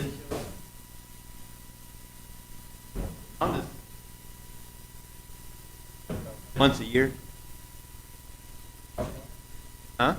it show up? I'm just once a year. Huh?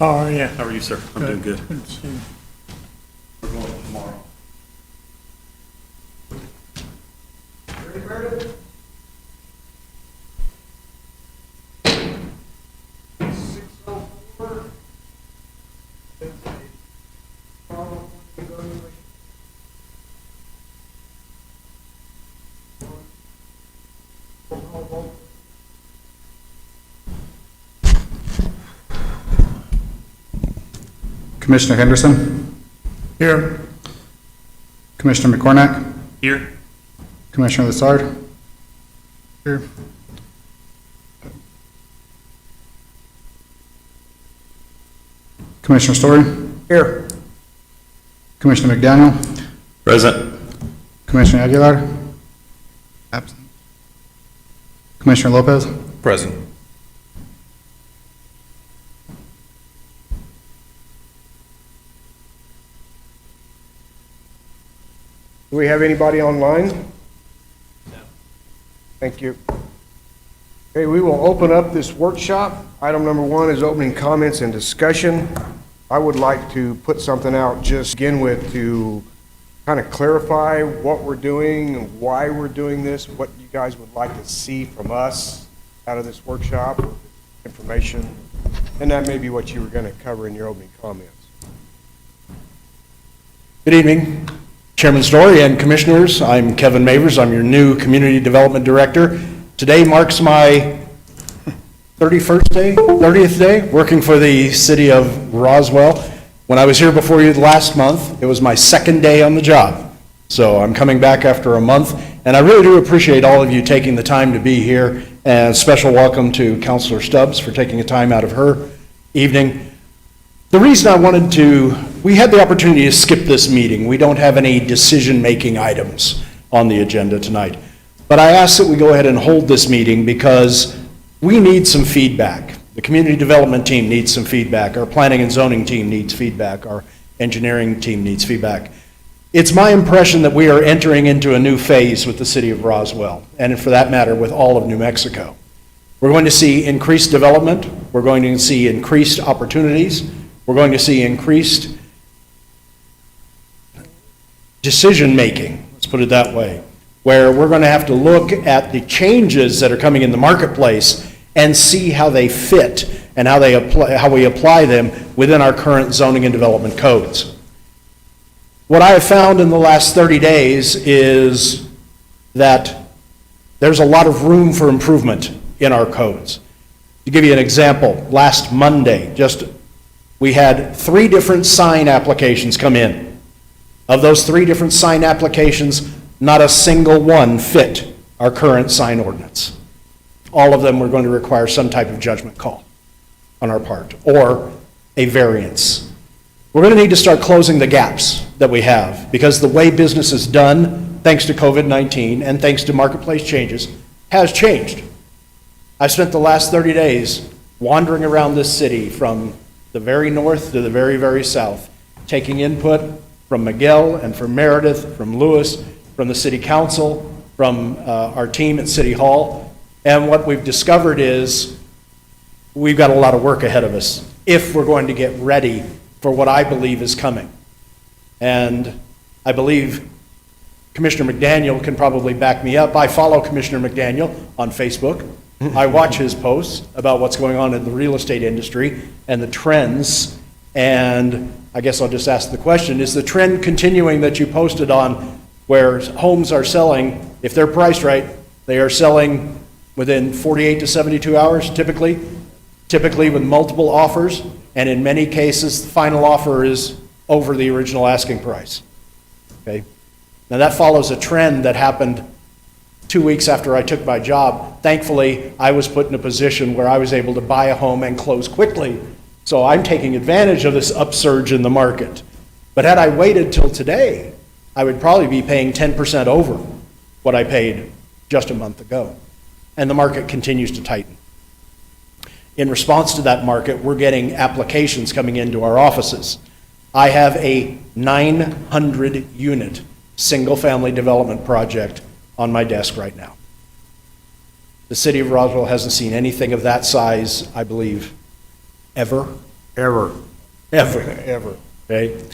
Oh, yeah. How are you, sir? I'm doing good. Good to see you. We're going tomorrow. Commissioner Henderson, Here. Commissioner McCornack, Here? Commissioner Lassard, Here. Commissioner Story, Here. Commissioner McDaniel, Present. Commissioner Aguilar, absent, Commissioner Lopez, Present. Do we have anybody online? No. Thank you. Okay, we will open up this workshop. Item number 1 is opening comments and discussion. I would like to put something out just to begin with to kind of clarify what we're doing and why we're doing this, what you guys would like to see from us out of this workshop, information, and that may be what you were going to cover in your opening comments. Good evening, Chairman Story and Commissioners. I'm Kevin Mavers. I'm your new Community Development Director. Today marks my 30th day working for the city of Roswell. When I was here before you last month, it was my second day on the job. So I'm coming back after a month, and I really do appreciate all of you taking the time to be here, and special welcome to Councilor Stubbs for taking a time out of her evening. The reason I wanted to, we had the opportunity to skip this meeting. We don't have any decision-making items on the agenda tonight. But I asked that we go ahead and hold this meeting because we need some feedback. The community development team needs some feedback. Our planning and zoning team needs feedback. Our engineering team needs feedback. It's my impression that we are entering into a new phase with the city of Roswell, and for that matter, with all of New Mexico. We're going to see increased development. We're going to see increased opportunities. We're going to see increased decision-making, let's put it that way, where we're going to have to look at the changes that are coming in the marketplace and see how they fit and how we apply them within our current zoning and development codes. What I have found in the last 30 days is that there's a lot of room for improvement in our codes. To give you an example, last Monday, we had 3 different sign applications come in. Of those 3 different sign applications, not a single one fit our current sign ordinance. All of them were going to require some type of judgment call on our part, or a variance. We're going to need to start closing the gaps that we have, because the way business is done, thanks to COVID-19 and thanks to marketplace changes, has changed. I've spent the last 30 days wandering around this city from the very north to the very, very south, taking input from Miguel and from Meredith, from Lewis, from the city council, from our team at City Hall. And what we've discovered is we've got a lot of work ahead of us if we're going to get ready for what I believe is coming. And I believe Commissioner McDaniel can probably back me up. I follow Commissioner McDaniel on Facebook. I watch his posts about what's going on in the real estate industry and the trends. And I guess I'll just ask the question, is the trend continuing that you posted on where homes are selling, if they're priced right, they are selling within 48 to 72 hours typically with multiple offers, and in many cases, the final offer is over the original asking price. Okay? Now that follows a trend that happened 2 weeks after I took my job. Thankfully, I was put in a position where I was able to buy a home and close quickly. So I'm taking advantage of this upsurge in the market. But had I waited till today, I would probably be paying 10% over what I paid just a month ago. And the market continues to tighten. In response to that market, we're getting applications coming into our offices. I have a 900-unit single-family development project on my desk right now. The city of Roswell hasn't seen anything of that size, I believe, ever. Ever. Okay?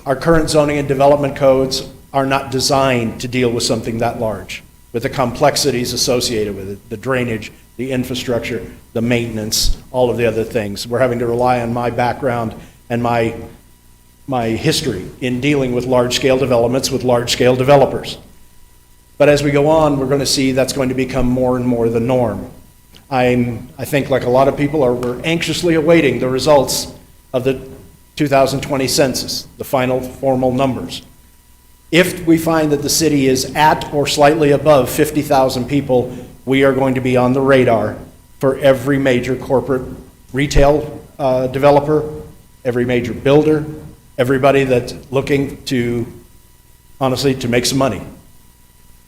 Our current zoning and development codes are not designed to deal with something that large, with the complexities associated with it, the drainage, the infrastructure, the maintenance, all of the other things. We're having to rely on my background and my history in dealing with large-scale developments with large-scale developers. But as we go on, we're going to see that's going to become more and more the norm. I think, like a lot of people, we're anxiously awaiting the results of the 2020 census, the final formal numbers. If we find that the city is at or slightly above 50,000 people, we are going to be on the radar for every major corporate retail developer, every major builder, everybody that's looking to, honestly, to make some money.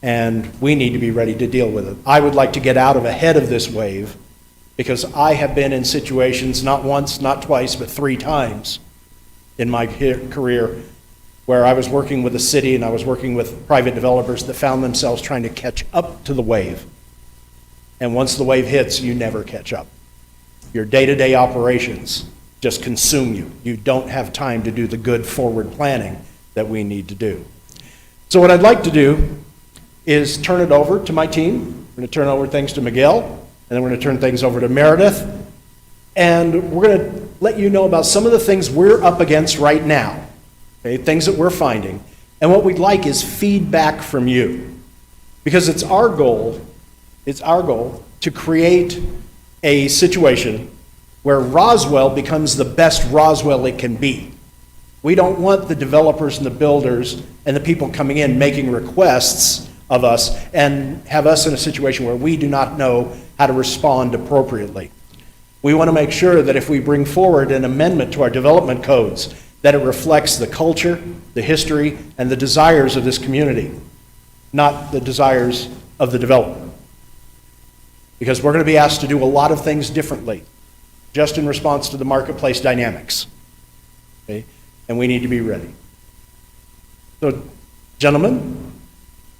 And we need to be ready to deal with it. I would like to get out ahead of this wave, because I have been in situations, not once, not twice, but 3 times in my career where I was working with the city and I was working with private developers that found themselves trying to catch up to the wave. And once the wave hits, you never catch up. Your day-to-day operations just consume you. You don't have time to do the good forward planning that we need to do. So what I'd like to do is turn it over to my team. We're going to turn over things to Miguel, and then we're going to turn things over to Meredith. And we're going to let you know about some of the things we're up against right now, okay, things that we're finding. And what we'd like is feedback from you, because it's our goal to create a situation where Roswell becomes the best Roswell it can be. We don't want the developers and the builders and the people coming in making requests of us and have us in a situation where we do not know how to respond appropriately. We want to make sure that if we bring forward an amendment to our development codes, that it reflects the culture, the history, and the desires of this community, not the desires of the developer. Because we're going to be asked to do a lot of things differently, just in response to the marketplace dynamics. Okay? And we need to be ready. So, gentlemen,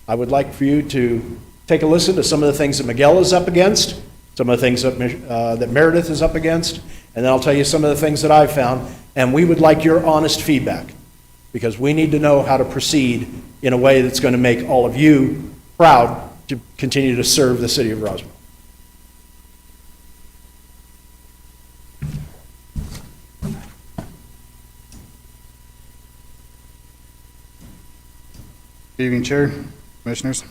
I would like for you to take a listen to some of the things that Miguel is up against, some of the things that Meredith is up against, and then I'll tell you some of the things that I've found, and we would like your honest feedback, because we need to know how to proceed in a way that's going to make all of you proud to continue to serve the city of Roswell. Good evening, Chair, Commissioners.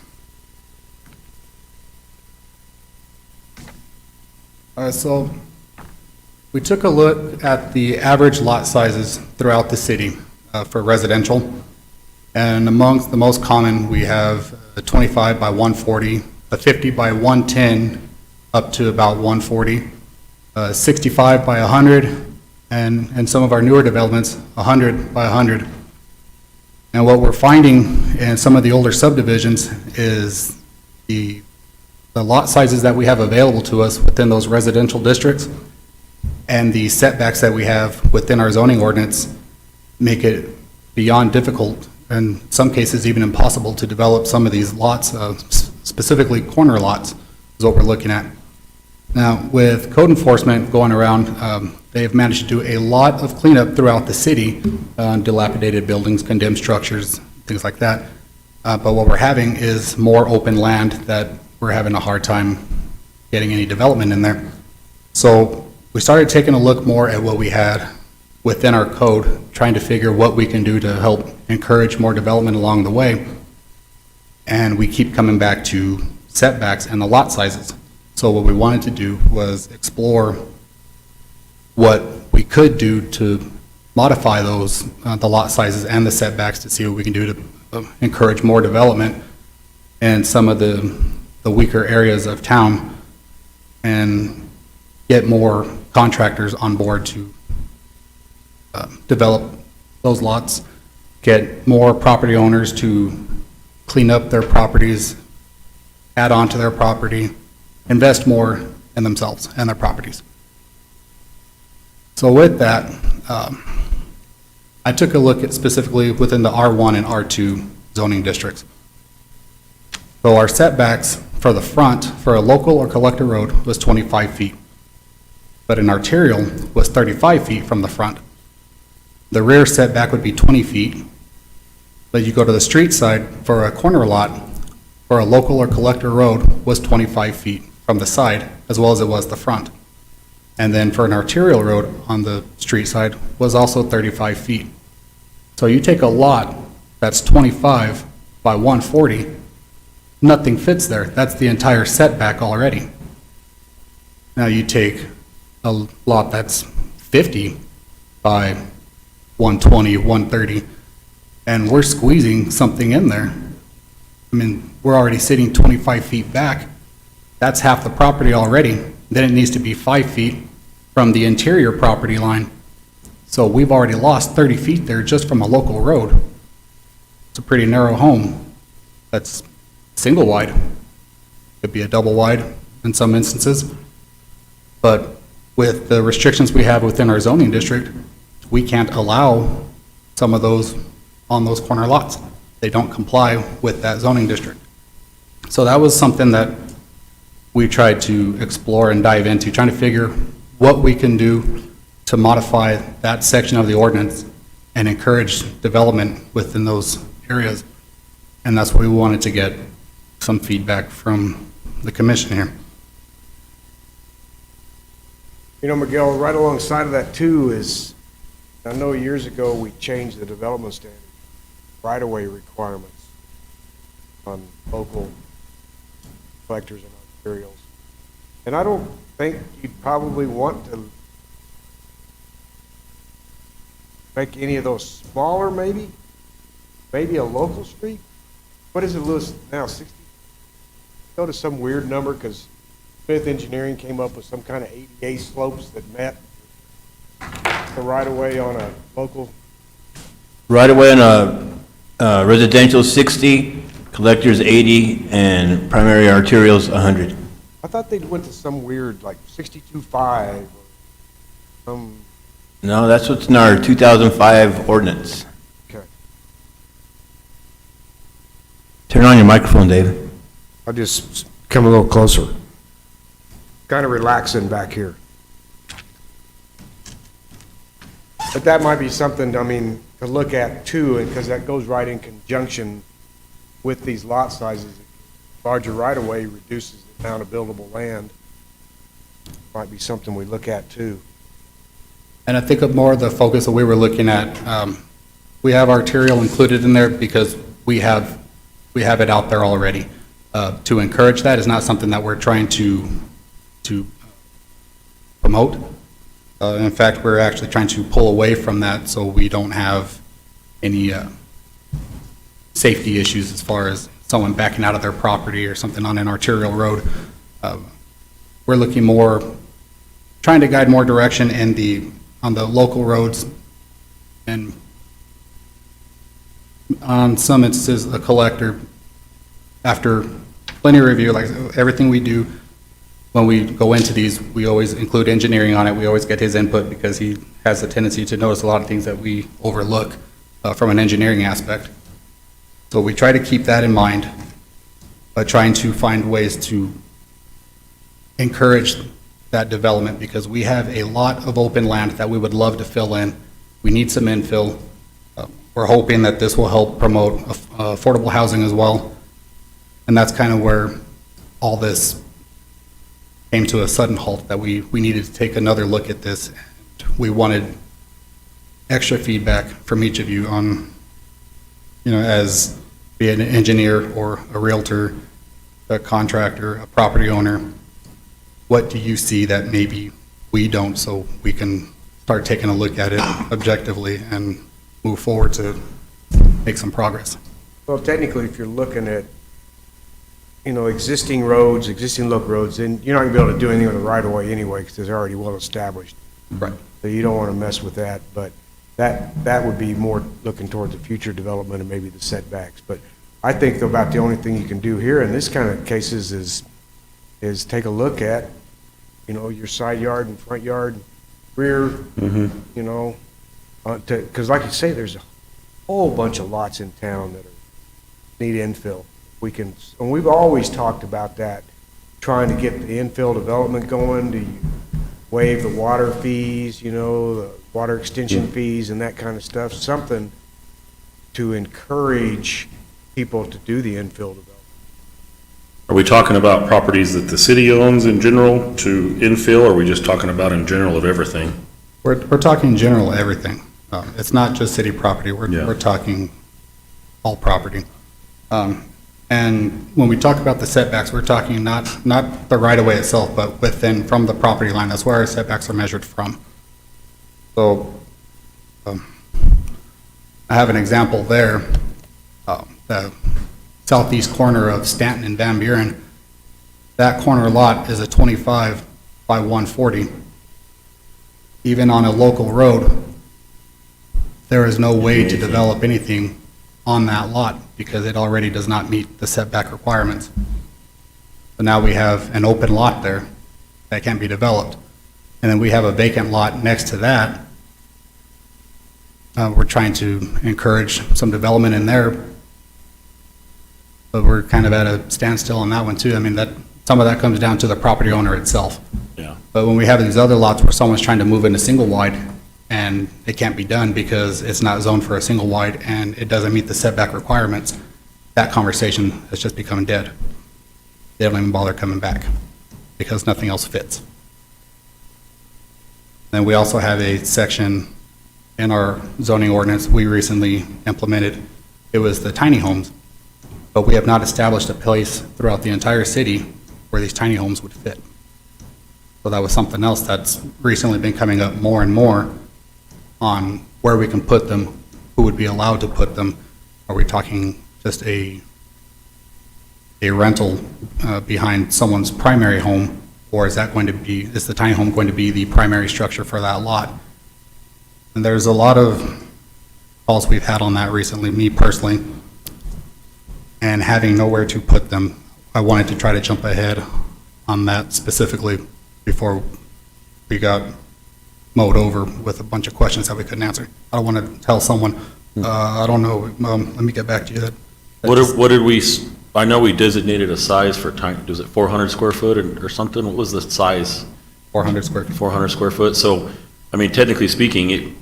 So we took a look at the average lot sizes throughout the city for residential. And amongst the most common, we have a 25 by 140, a 50 by 110, up to about 140, 65 by 100, and some of our newer developments, 100 by 100. And what we're finding in some of the older subdivisions is the lot sizes that we have available to us within those residential districts and the setbacks that we have within our zoning ordinance make it beyond difficult, and in some cases even impossible, to develop some of these lots, specifically corner lots is what we're looking at. Now, with code enforcement going around, they have managed to do a lot of cleanup throughout the city on dilapidated buildings, condemned structures, things like that. But what we're having is more open land that we're having a hard time getting any development in there. So we started taking a look more at what we had within our code, trying to figure what we can do to help encourage more development along the way. And we keep coming back to setbacks and the lot sizes. So what we wanted to do was explore what we could do to modify those, the lot sizes and the setbacks, to see what we can do to encourage more development in some of the weaker areas of town and get more contractors on board to develop those lots, get more property owners to clean up their properties, add on to their property, invest more in themselves and their properties. So with that, I took a look at specifically within the R1 and R2 zoning districts. So our setbacks for the front for a local or collector road was 25 feet, but an arterial was 35 feet from the front. The rear setback would be 20 feet, but you go to the street side for a corner lot for a local or collector road was 25 feet from the side as well as it was the front. And then for an arterial road on the street side was also 35 feet. So you take a lot that's 25 by 140, nothing fits there. That's the entire setback already. Now you take a lot that's 50 by 120, 130, and we're squeezing something in there. I mean, we're already sitting 25 feet back. That's half the property already. Then it needs to be 5 feet from the interior property line. So we've already lost 30 feet there just from a local road. It's a pretty narrow home that's single wide. Could be a double wide in some instances. But with the restrictions we have within our zoning district, we can't allow some of those on those corner lots. They don't comply with that zoning district. So that was something that we tried to explore and dive into, trying to figure what we can do to modify that section of the ordinance and encourage development within those areas. And that's what we wanted to get some feedback from the commission here. You know, Miguel, right alongside of that too is, I know years ago we changed the development standard, right-of-way requirements on local collectors and arterials. And I don't think you'd probably want to make any of those smaller, maybe a local street. What is it, Lewis, now, 60? Go to some weird number, because Smith Engineering came up with some kind of ADA slopes that met the right-of-way on a local, Right away on a residential 60, collectors 80, and primary arterials 100. I thought they went to some weird, like 62.5 or some, No, that's what's in our 2005 ordinance. okay. Turn on your microphone, David. I'll just come a little closer. Kind of relaxing back here. But that might be something, I mean, to look at too, and because that goes right in conjunction with these lot sizes. Larger right-of-way reduces the amount of buildable land. Might be something we look at too. And I think of more of the focus that we were looking at, we have arterial included in there because we have it out there already. To encourage that is not something that we're trying to promote. In fact, we're actually trying to pull away from that so we don't have any safety issues as far as someone backing out of their property or something on an arterial road. We're looking more, trying to guide more direction on the local roads, and on some instances, a collector, after plenty of review, like everything we do, when we go into these, we always include engineering on it. We always get his input because he has a tendency to notice a lot of things that we overlook from an engineering aspect. So we try to keep that in mind, but trying to find ways to encourage that development because we have a lot of open land that we would love to fill in. We need some infill. We're hoping that this will help promote affordable housing as well. And that's kind of where all this came to a sudden halt, that we needed to take another look at this. We wanted extra feedback from each of you on, as be it an engineer or a realtor, a contractor, a property owner, what do you see that maybe we don't, so we can start taking a look at it objectively and move forward to make some progress. Well, technically, if you're looking at, existing roads, existing local roads, then you're not gonna be able to do anything with the right-of-way anyway, because they're already well established. Right. So you don't want to mess with that, but that would be more looking towards the future development and maybe the setbacks. But I think about the only thing you can do here in this kind of cases is take a look at, your side yard and front yard, rear, because like you say, there's a whole bunch of lots in town that need infill. And we've always talked about that, trying to get the infill development going. Do you waive the water fees, the water extension fees and that kind of stuff? Something to encourage people to do the infill development. Are we talking about properties that the city owns in general to infill, or are we just talking about in general of everything? We're talking general everything. It's not just city property. Yeah. We're talking all property. And when we talk about the setbacks, we're talking not the right-of-way itself, but from the property line. That's where our setbacks are measured from. So I have an example there. The southeast corner of Stanton and Van Buren, that corner lot is a 25 by 140. Even on a local road, there is no way to develop anything on that lot because it already does not meet the setback requirements. So now we have an open lot there that can't be developed. And then we have a vacant lot next to that. We're trying to encourage some development in there, but we're kind of at a standstill on that one too. I mean, some of that comes down to the property owner itself. Yeah. But when we have these other lots where someone's trying to move into single wide and it can't be done because it's not zoned for a single wide and it doesn't meet the setback requirements, that conversation has just become dead. They don't even bother coming back because nothing else fits. Then we also have a section in our zoning ordinance we recently implemented. It was the tiny homes, but we have not established a place throughout the entire city where these tiny homes would fit. So that was something else that's recently been coming up more and more on where we can put them, who would be allowed to put them. Are we talking just a rental behind someone's primary home Or is the tiny home going to be the primary structure for that lot? And there's a lot of calls we've had on that recently, me personally, and having nowhere to put them, I wanted to try to jump ahead on that specifically before we got mowed over with a bunch of questions that we couldn't answer. I don't want to tell someone, I don't know, let me get back to you. What did we, I know we designated a size for tiny, was it 400 square foot or something? What was the size? 400 square feet. 400 square foot. So, I mean, technically speaking,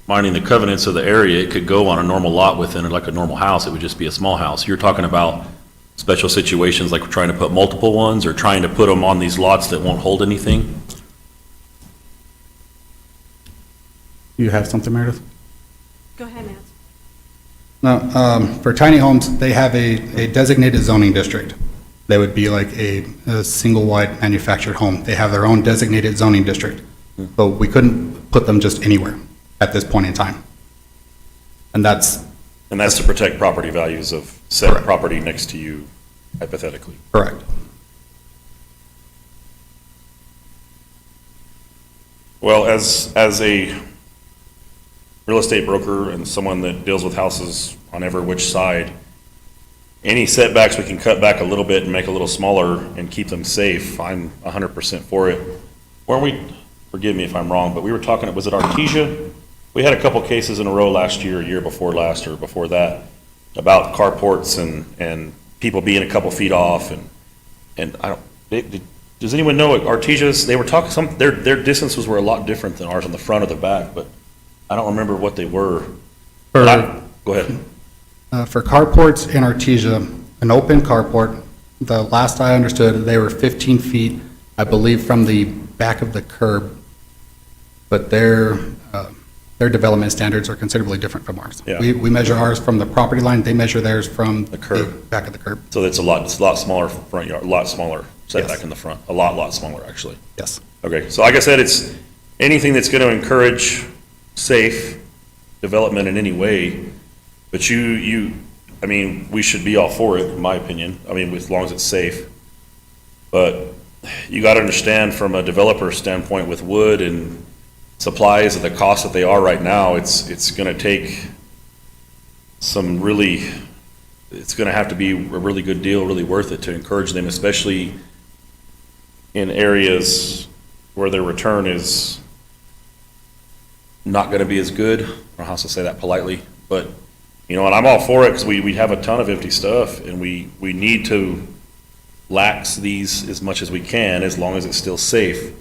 minding the covenants of the area, it could go on a normal lot within, like a normal house. It would just be a small house. You're talking about special situations like trying to put multiple ones or trying to put them on these lots that won't hold anything? You have something, Meredith? Go ahead, Nancy. No, for tiny homes, they have a designated zoning district. They would be like a single-wide manufactured home. They have their own designated zoning district. So we couldn't put them just anywhere at this point in time. And that's And that's to protect property values of said Correct. property next to you, hypothetically. correct. Well, as a real estate broker and someone that deals with houses on every which side, any setbacks we can cut back a little bit and make a little smaller and keep them safe, I'm 100% for it. Weren't we, forgive me if I'm wrong, but we were talking, was it Artesia? We had a couple cases in a row last year, year before last, or before that, about carports and people being a couple feet off, and I don't, does anyone know Artesia's, they were talking, their distances were a lot different than ours on the front or the back, but I don't remember what they were. Go ahead. For carports in Artesia, an open carport, the last I understood, they were 15 feet, I believe, from the back of the curb, but their development standards are considerably different from ours. Yeah. We measure ours from the property line, they measure theirs from the curb. back of the curb. So it's a lot smaller front yard, a lot smaller setback Yes. in the front, a lot smaller, actually. Yes. Okay, so like I said, it's anything that's going to encourage safe development in any way, but I mean, we should be all for it, in my opinion, I mean, as long as it's safe. But you got to understand from a developer standpoint with wood and supplies at the cost that they are right now, it's going to take some really, it's going to have to be a really good deal, really worth it to encourage them, especially in areas where their return is not going to be as good. I don't know how to say that politely, but, you know, and I'm all for it because we have a ton of empty stuff and we need to lax these as much as we can as long as it's still safe.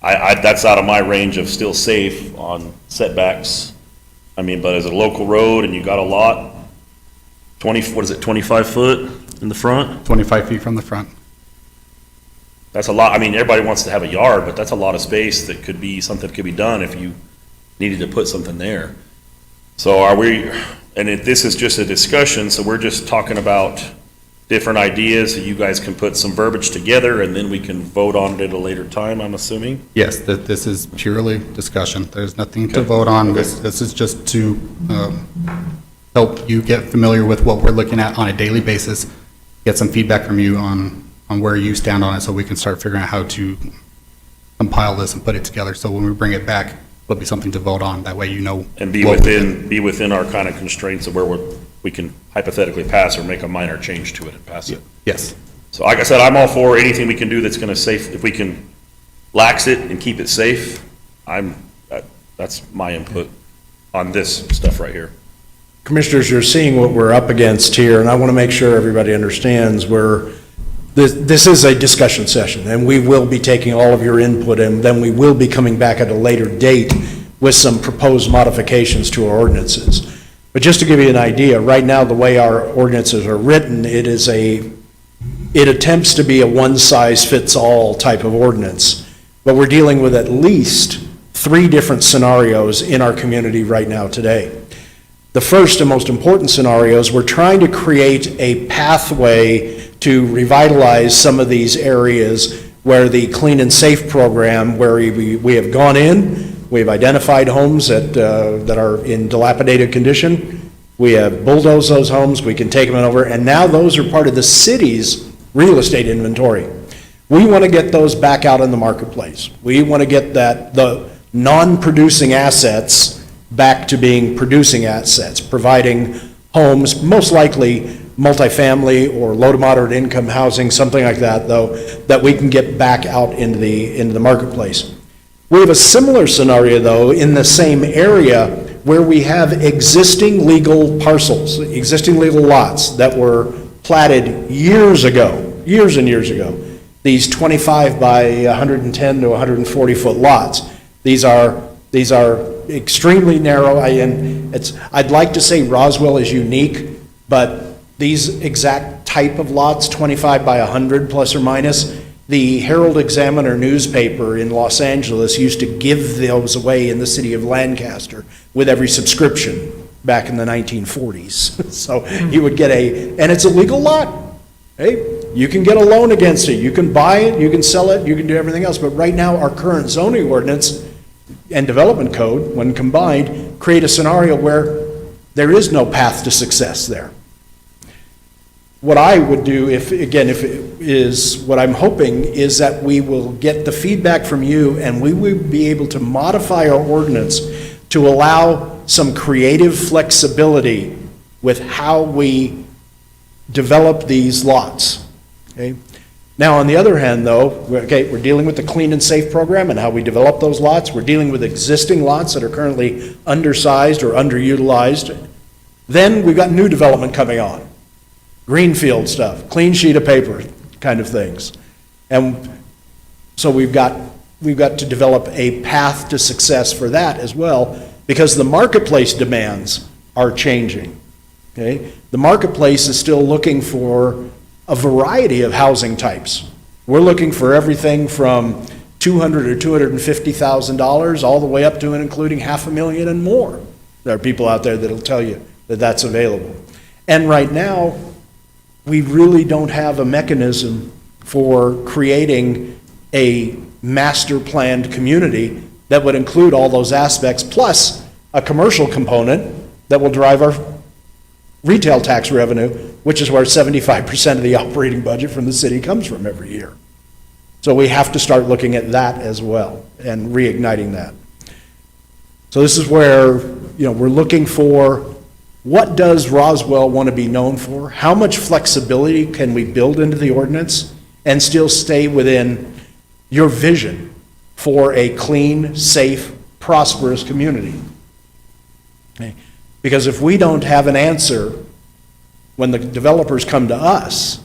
That's out of my range of still safe on setbacks. I mean, but as a local road and you got a lot, 25 foot in the front? 25 feet from the front. That's a lot. I mean, everybody wants to have a yard, but that's a lot of space that could be, something could be done if you needed to put something there. So are we, and this is just a discussion, so we're just talking about different ideas, so you guys can put some verbiage together and then we can vote on it at a later time, I'm assuming? Yes, this is purely discussion. There's nothing to vote on. This is just to help you get familiar with what we're looking at on a daily basis, get some feedback from you on where you stand on it so we can start figuring out how to compile this and put it together. So when we bring it back, it'll be something to vote on. That way you know. And be within our kind of constraints of where we can hypothetically pass or make a minor change to it and pass it. Yes. So like I said, I'm all for anything we can do that's gonna if we can lax it and keep it safe, that's my input on this stuff right here. Commissioners, you're seeing what we're up against here, and I want to make sure everybody understands this is a discussion session, and we will be taking all of your input, and then we will be coming back at a later date with some proposed modifications to our ordinances. But just to give you an idea, right now, the way our ordinances are written, it attempts to be a one-size-fits-all type of ordinance, but we're dealing with at least 3 different scenarios in our community right now today. The first and most important scenario is we're trying to create a pathway to revitalize some of these areas where the Clean and Safe program, where we have gone in, we have identified homes that are in dilapidated condition, we have bulldozed those homes, we can take them over, and now those are part of the city's real estate inventory. We want to get those back out in the marketplace. We want to get the non-producing assets back to being producing assets, providing homes, most likely multifamily or low to moderate income housing, something like that, though, that we can get back out into the marketplace. We have a similar scenario, though, in the same area where we have existing legal parcels, existing legal lots that were platted years ago, years and years ago. These 25 by 110 to 140 foot lots. These are extremely narrow, I'd like to say Roswell is unique, but these exact type of lots, 25 by 100 plus or minus, the Herald Examiner newspaper in Los Angeles used to give those away in the city of Lancaster with every subscription back in the 1940s. So you would get and it's a legal lot. Hey, you can get a loan against it, you can buy it, you can sell it, you can do everything else, but right now our current zoning ordinance and development code, when combined, create a scenario where there is no path to success there. What I would do, what I'm hoping is that we will get the feedback from you and we will be able to modify our ordinance to allow some creative flexibility with how we develop these lots, okay? Now, on the other hand, though, we're dealing with the Clean and Safe program and how we develop those lots. We're dealing with existing lots that are currently undersized or underutilized. Then we've got new development coming on. Greenfield stuff, clean sheet of paper kind of things. And so we've got to develop a path to success for that as well, because the marketplace demands are changing, okay? The marketplace is still looking for a variety of housing types. We're looking for everything from $200,000 or $250,000 all the way up to and including $500,000 and more. There are people out there that'll tell you that that's available. And right now, we really don't have a mechanism for creating a master planned community that would include all those aspects, plus a commercial component that will drive our retail tax revenue, which is where 75% of the operating budget from the city comes from every year. So we have to start looking at that as well and reigniting that. So this is where, we're looking for, what does Roswell want to be known for? How much flexibility can we build into the ordinance and still stay within your vision for a clean, safe, prosperous community? Okay. Because if we don't have an answer when the developers come to us,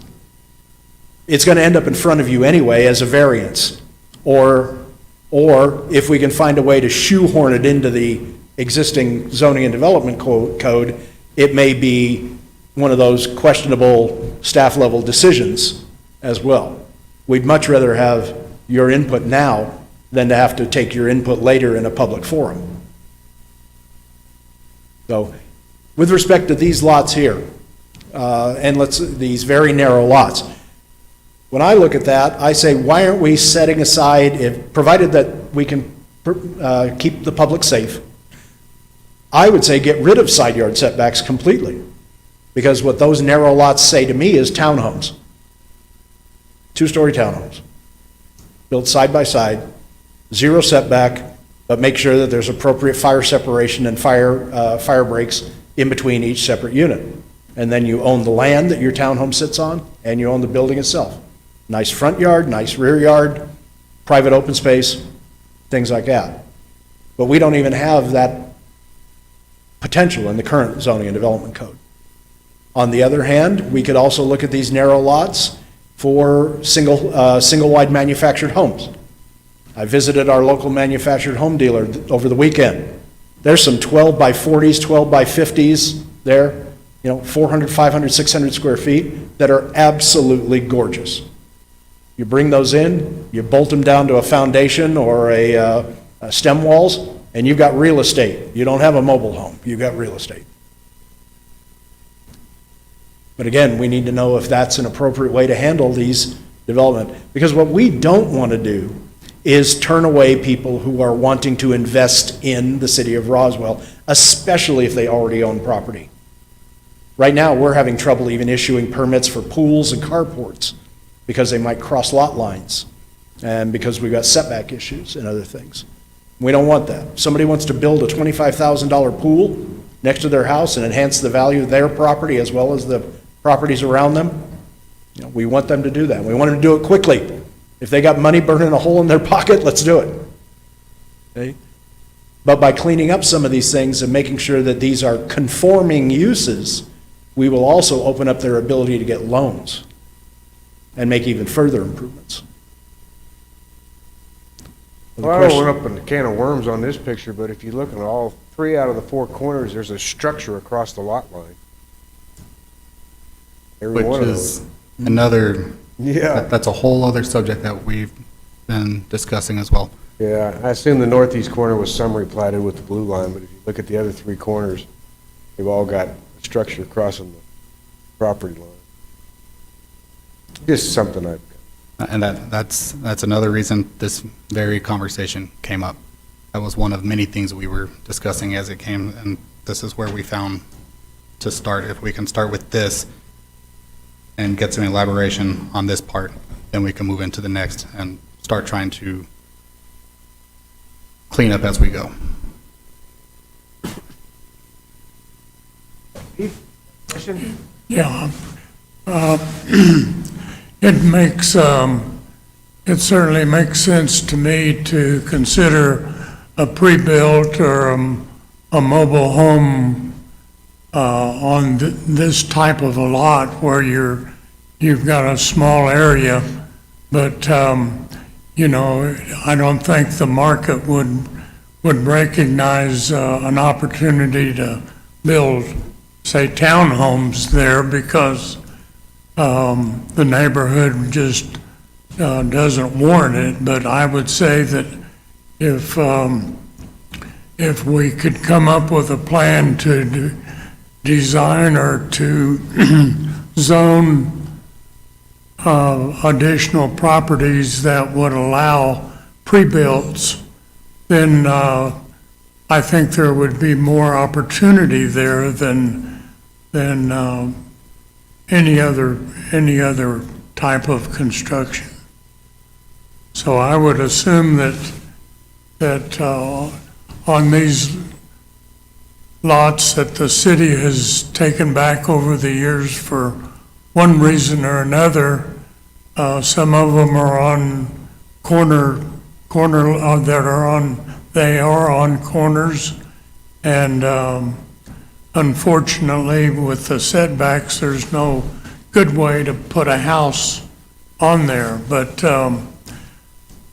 it's going to end up in front of you anyway as a variance. Or if we can find a way to shoehorn it into the existing zoning and development code, it may be one of those questionable staff level decisions as well. We'd much rather have your input now than to have to take your input later in a public forum. So, with respect to these lots here, these very narrow lots, when I look at that, I say, why aren't we setting aside, provided that we can keep the public safe, I would say get rid of side yard setbacks completely. Because what those narrow lots say to me is townhomes. Two-story townhomes, built side by side, zero setback, but make sure that there's appropriate fire separation and fire breaks in between each separate unit. And then you own the land that your townhome sits on, and you own the building itself. Nice front yard, nice rear yard, private open space, things like that. But we don't even have that potential in the current zoning and development code. On the other hand, we could also look at these narrow lots for single-wide manufactured homes. I visited our local manufactured home dealer over the weekend. There's some 12 by 40s, 12 by 50s there, 400, 500, 600 square feet that are absolutely gorgeous. You bring those in, you bolt them down to a foundation or a stem walls, and you've got real estate. You don't have a mobile home, you've got real estate. But again, we need to know if that's an appropriate way to handle these development. Because what we don't want to do is turn away people who are wanting to invest in the city of Roswell, especially if they already own property. Right now, we're having trouble even issuing permits for pools and carports because they might cross lot lines, and because we've got setback issues and other things. We don't want that. Somebody wants to build a $25,000 pool next to their house and enhance the value of their property as well as the properties around them. You know, we want them to do that. We want them to do it quickly. If they got money burning a hole in their pocket, let's do it. Okay? But by cleaning up some of these things and making sure that these are conforming uses, we will also open up their ability to get loans and make even further improvements. Well, I don't want to open a can of worms on this picture, but if you look at all 3 out of the 4 corners, there's a structure across the lot line. Every one Which of is those. another, Yeah, that's a whole other subject that we've been discussing as well. yeah. I assume the northeast corner was summary platted with the blue line, but if you look at the other 3 corners, they've all got a structure crossing the property line. Just something I've And that's another reason this very conversation came up. That was one of many things we were discussing as it came, and this is where we found to start. If we can start with this and get some elaboration on this part, then we can move into the next and start trying to clean up as we go. Question? Yeah. It makes, it certainly makes sense to me to consider a pre-built or a mobile home on this type of a lot where you've got a small area, but, you know, I don't think the market would recognize an opportunity to build, say, townhomes there because the neighborhood just doesn't warrant it. But I would say that if we could come up with a plan to design or to zone additional properties that would allow pre-builts, then I think there would be more opportunity there than any other type of construction. So I would assume that on these lots that the city has taken back over the years for one reason or another, some of them are on they are on corners, and unfortunately, with the setbacks, there's no good way to put a house on there. But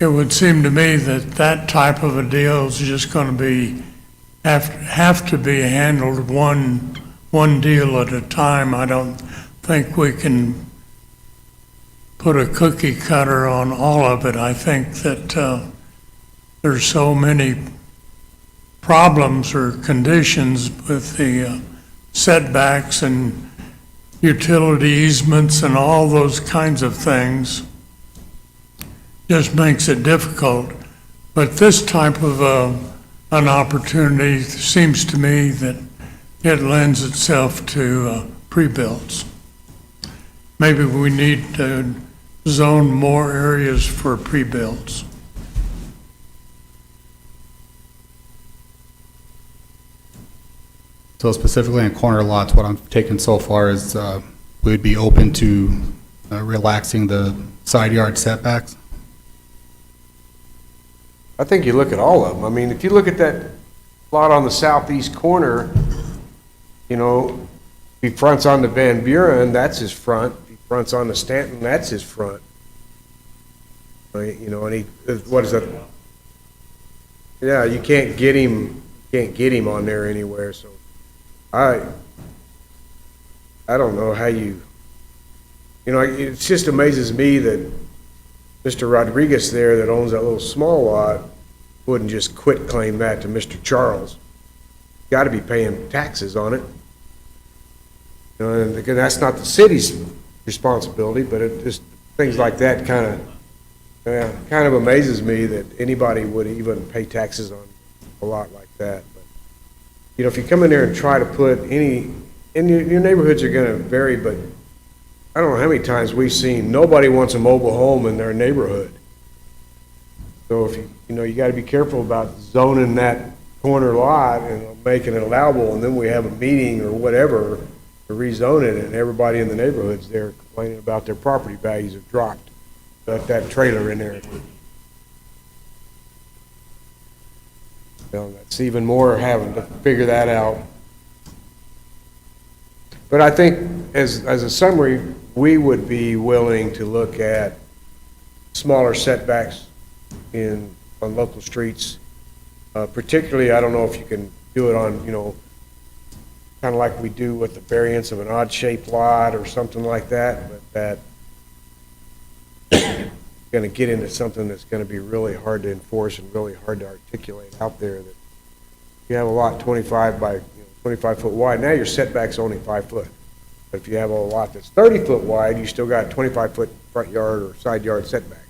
it would seem to me that type of a deal is just going to have to be handled one deal at a time. I don't think we can put a cookie cutter on all of it. I think that there's so many problems or conditions with the setbacks and utility easements and all those kinds of things, just makes it difficult. But this type of an opportunity seems to me that it lends itself to pre-builts. Maybe we need to zone more areas for pre-builts. So specifically in corner lots, what I'm taking so far is we'd be open to relaxing the side yard setbacks. I think you look at all of them. I mean, if you look at that lot on the southeast corner, you know, he fronts onto Van Buren, that's his front. He fronts onto Stanton, that's his front. You know, and he, what is that? Yeah, you can't get him on there anywhere, so I don't know how you know, it just amazes me that Mr. Rodriguez there that owns that little small lot wouldn't just quit claim that to Mr. Charles. Got to be paying taxes on it. You know, and again, that's not the city's responsibility, but it just, things like that kind of amazes me that anybody would even pay taxes on a lot like that. But, you know, if you come in there and try to put any, and your neighborhoods are going to vary, but I don't know how many times we've seen, nobody wants a mobile home in their neighborhood. So if you gotta be careful about zoning that corner lot and making it allowable, and then we have a meeting or whatever to rezone it, and everybody in the neighborhood's there complaining about their property values have dropped. Got that trailer in there. That's even more having to figure that out. But I think, as a summary, we would be willing to look at smaller setbacks on local streets. Particularly, I don't know if you can do it on, kind of like we do with the variance of an odd-shaped lot or something like that, but that going to get into something that's going to be really hard to enforce and really hard to articulate out there. That you have a lot 25 by 25 foot wide, now your setback's only 5 foot. But if you have a lot that's 30 foot wide, you still got 25 foot front yard or side yard setback.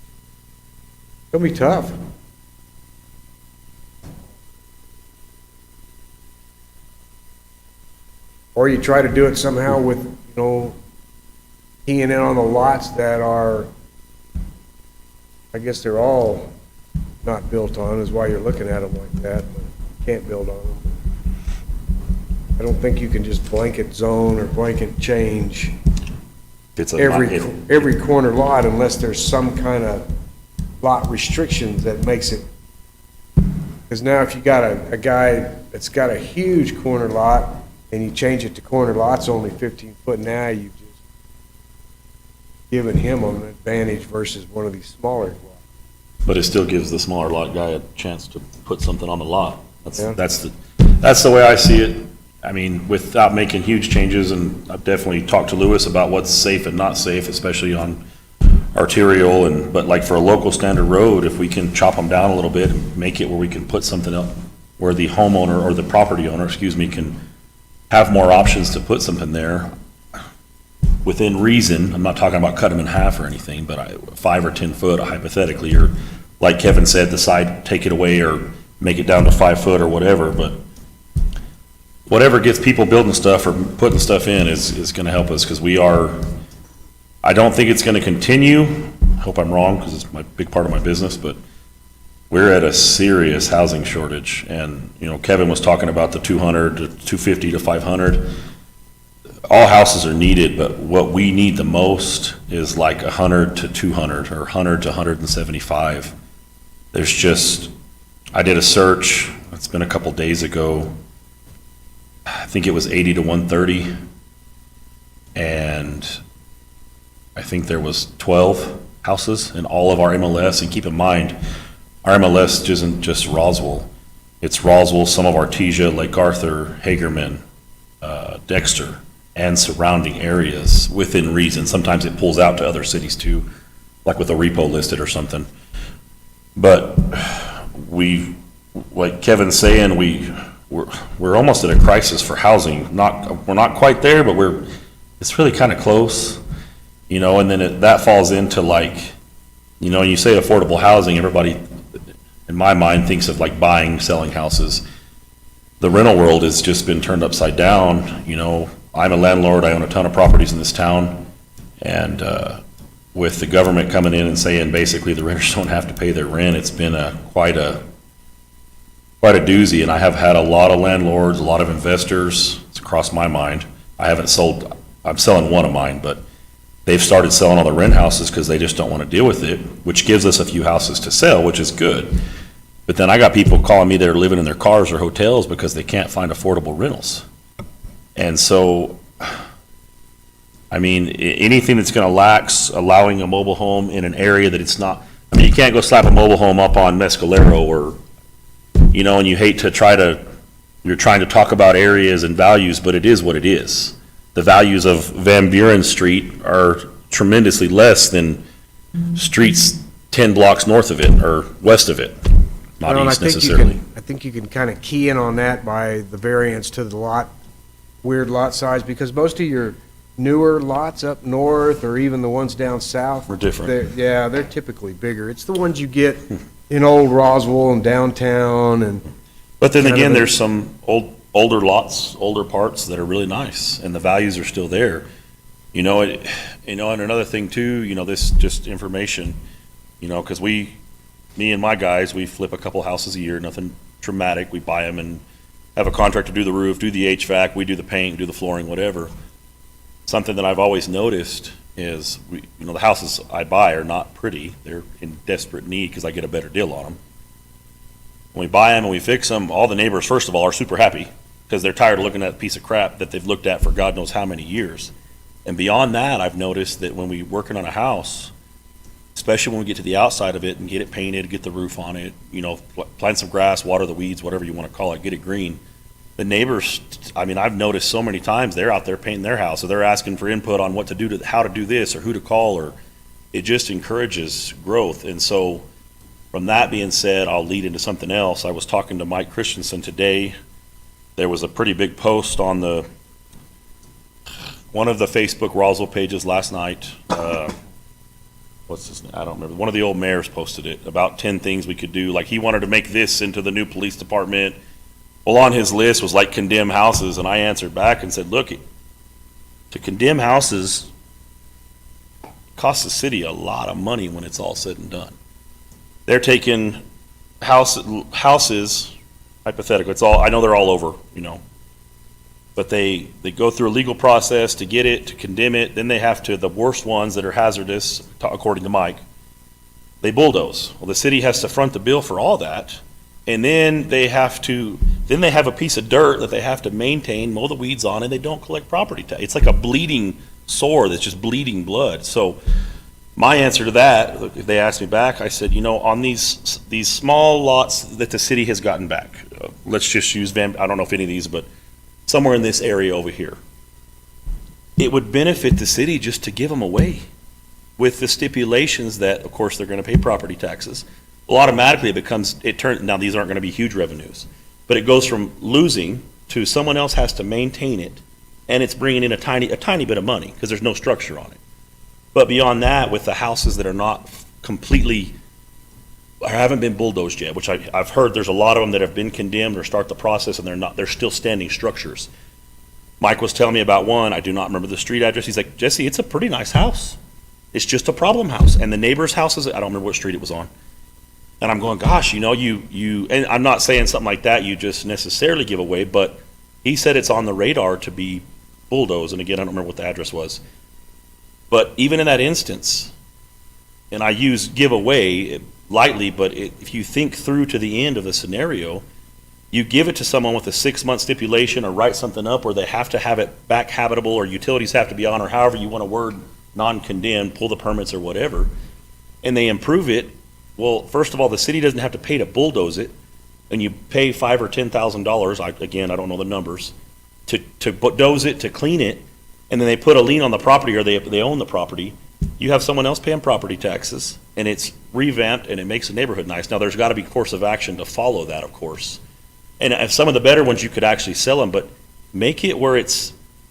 It'll be tough. Or you try to do it somehow with, keying in on the lots that are, I guess they're all not built on, is why you're looking at them like that, but you can't build on them. I don't think you can just blanket zone or blanket change every corner lot unless there's some kind of lot restrictions that makes it. Because now if you got a guy that's got a huge corner lot and you change it to corner lots only 15 foot, now you've just given him an advantage versus one of these smaller lots. But it still gives the smaller lot guy a chance to put something on the lot. Yeah. That's the way I see it. I mean, without making huge changes, and I've definitely talked to Lewis about what's safe and not safe, especially on arterial, but like for a local standard road, if we can chop them down a little bit and make it where we can put something up, where the homeowner or the property owner, can have more options to put something there within reason. I'm not talking about cut them in half or anything, but 5 or 10 foot hypothetically, or like Kevin said, the side, take it away or make it down to 5 foot or whatever, but whatever gets people building stuff or putting stuff in is going to help us, because I don't think it's going to continue. I hope I'm wrong, because it's my big part of my business, but we're at a serious housing shortage. And, Kevin was talking about the 200 to 250 to 500. All houses are needed, but what we need the most is like 100 to 200 or 100 to 175. I did a search, it's been a couple days ago. I think it was 80 to 130, and I think there was 12 houses in all of our MLS. And keep in mind, our MLS isn't just Roswell. It's Roswell, some of Artesia, Lake Arthur, Hagerman, Dexter, and surrounding areas within reason. Sometimes it pulls out to other cities too, like with a repo listed or something. But like Kevin's saying, we're almost at a crisis for housing. We're not quite there, but it's really kind of close, and then that falls into like, when you say affordable housing, everybody in my mind thinks of like buying, selling houses. The rental world has just been turned upside down. I'm a landlord, I own a ton of properties in this town, and with the government coming in and saying basically the renters don't have to pay their rent, it's been quite a doozy. And I have had a lot of landlords, a lot of investors. It's crossed my mind. I'm selling one of mine, but they've started selling all the rent houses because they just don't want to deal with it, which gives us a few houses to sell, which is good. But then I got people calling me that are living in their cars or hotels because they can't find affordable rentals. And so, anything that's going to lax allowing a mobile home in an area that it's not, you can't go slap a mobile home up on Mescalero or, and you hate to you're trying to talk about areas and values, but it is what it is. The values of Van Buren Street are tremendously less than streets 10 blocks north of it or west of it, not east necessarily. I think you can kind of key in on that by the variance to the weird lot size, because most of your newer lots up north or even the ones down south Are different. They're typically bigger. It's the ones you get in old Roswell and downtown. But then again, there's some older lots, older parts that are really nice, and the values are still there. And another thing too, this just information, because me and my guys, we flip a couple houses a year, nothing traumatic. We buy them and have a contractor do the roof, do the HVAC, we do the paint, do the flooring, whatever. Something that I've always noticed is, the houses I buy are not pretty. They're in desperate need because I get a better deal on them. When we buy them and we fix them, all the neighbors, first of all, are super happy because they're tired of looking at a piece of crap that they've looked at for God knows how many years. And beyond that, I've noticed that when we're working on a house, especially when we get to the outside of it and get it painted, get the roof on it, plant some grass, water the weeds, whatever you want to call it, get it green. The neighbors, I've noticed so many times they're out there painting their house, or they're asking for input on what to do how to do this, or who to call, or it just encourages growth. And so from that being said, I'll lead into something else. I was talking to Mike Christensen today. There was a pretty big post on one of the Facebook Roswell pages last night. What's his name? I don't remember. One of the old mayors posted it about 10 things we could do. Like he wanted to make this into the new police department. Well, on his list was like condemn houses, and I answered back and said, look, to condemn houses costs the city a lot of money when it's all said and done. They're taking houses, hypothetical, I know they're all over, but they go through a legal process to get it, to condemn it, then they have to, the worst ones that are hazardous, according to Mike, they bulldoze. Well, the city has to front the bill for all that, and then they have a piece of dirt that they have to maintain, mow the weeds on, and they don't collect property tax. It's like a bleeding sore that's just bleeding blood. So my answer to that, if they asked me back, I said, on these small lots that the city has gotten back, let's just use I don't know if any of these, but somewhere in this area over here, it would benefit the city just to give them away with the stipulations that, of course, they're going to pay property taxes. Well, automatically now these aren't going to be huge revenues, but it goes from losing to someone else has to maintain it, and it's bringing in a tiny bit of money because there's no structure on it. But beyond that, with the houses that are not completely, or haven't been bulldozed yet, which I've heard there's a lot of them that have been condemned or start the process and they're still standing structures. Mike was telling me about one, I do not remember the street address. He's like, Jesse, it's a pretty nice house. It's just a problem house. And the neighbor's houses, I don't remember what street it was on. And I'm going, gosh, and I'm not saying something like that you just necessarily give away, but he said it's on the radar to be bulldozed. And again, I don't remember what the address was. But even in that instance, and I use give away lightly, but if you think through to the end of the scenario, you give it to someone with a 6-month stipulation or write something up, or they have to have it back habitable, or utilities have to be on, or however you want to word non-condemned, pull the permits or whatever, and they improve it. Well, first of all, the city doesn't have to pay to bulldoze it, and you pay $5,000 or $10,000. Again, I don't know the numbers to bulldoze it, to clean it, and then they put a lien on the property, or they own the property. You have someone else paying property taxes, and it's revamped, and it makes the neighborhood nice. Now, there's got to be course of action to follow that, of course. And if some of the better ones you could actually sell them, but make it where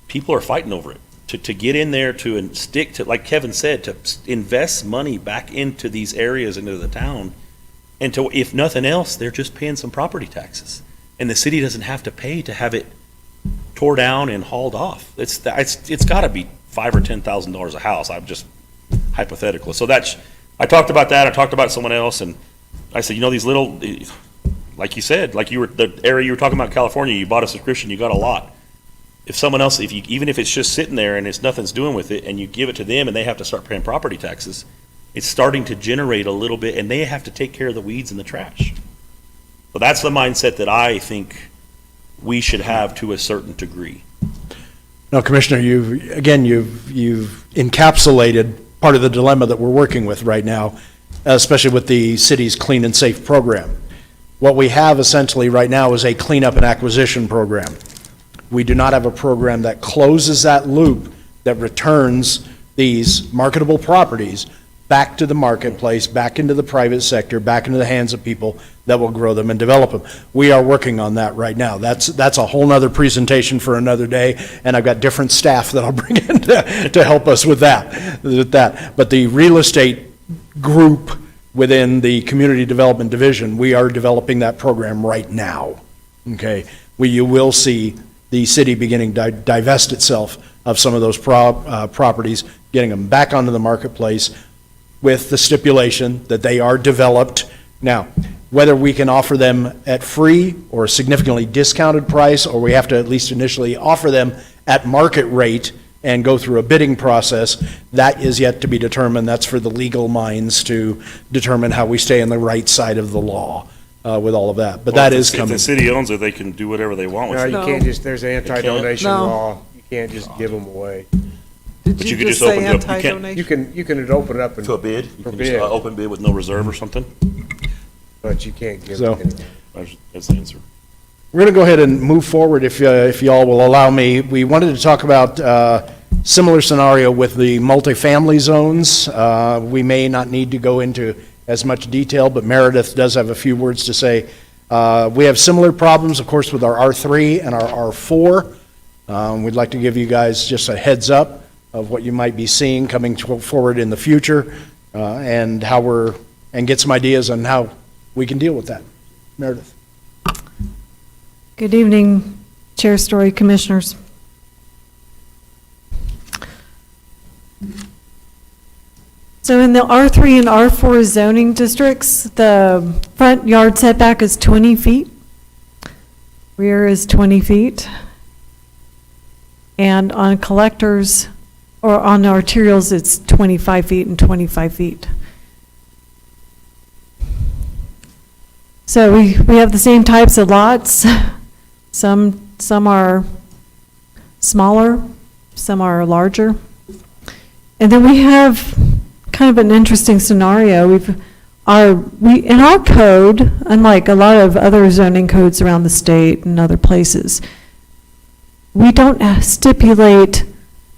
people are fighting over it. To get in there and stick to, like Kevin said, to invest money back into these areas, into the town, and to, if nothing else, they're just paying some property taxes, and the city doesn't have to pay to have it tore down and hauled off. It's got to be $5,000 or $10,000 a house. I'm just hypothetical. So I talked about that. I talked about someone else, and I said, these little, like you said, like the area you were talking about in California, you bought a subscription, you got a lot. If someone else, even if it's just sitting there and nothing's doing with it, and you give it to them and they have to start paying property taxes, it's starting to generate a little bit, and they have to take care of the weeds and the trash. So that's the mindset that I think we should have to a certain degree. No, Commissioner, you've encapsulated part of the dilemma that we're working with right now, especially with the city's Clean and Safe program. What we have essentially right now is a cleanup and acquisition program. We do not have a program that closes that loop, that returns these marketable properties back to the marketplace, back into the private sector, back into the hands of people that will grow them and develop them. We are working on that right now. That's a whole nother presentation for another day, and I've got different staff that I'll bring in to help us with that. But the real estate group within the Community Development Division, we are developing that program right now, okay? You will see the city beginning to divest itself of some of those properties, getting them back onto the marketplace with the stipulation that they are developed. Now, whether we can offer them at free or a significantly discounted price, or we have to at least initially offer them at market rate and go through a bidding process, that is yet to be determined. That's for the legal minds to determine how we stay on the right side of the law with all of that. But that is If coming. the city owns it, they can do whatever they want with No, it. you can't just, there's an anti-donation No. law. You can't just give them away. Did But you you could just just say open it up. You can't- anti-donation? You can open it up To a and, bid? You For can just bid. open bid with no reserve or something? but you can't give So- it anyway. That's the answer. We're going to go ahead and move forward if y'all will allow me. We wanted to talk about similar scenario with the multifamily zones. We may not need to go into as much detail, but Meredith does have a few words to say. We have similar problems, of course, with our R3 and our R4. We'd like to give you guys just a heads up of what you might be seeing coming forward in the future, and get some ideas on how we can deal with that. Meredith. Good evening, Chair Story, Commissioners. So in the R3 and R4 zoning districts, the front yard setback is 20 feet. Rear is 20 feet. And on collectors, or on arterials, it's 25 feet and 25 feet. So we have the same types of lots. Some are smaller, some are larger. And then we have kind of an interesting scenario. In our code, unlike a lot of other zoning codes around the state and other places, we don't stipulate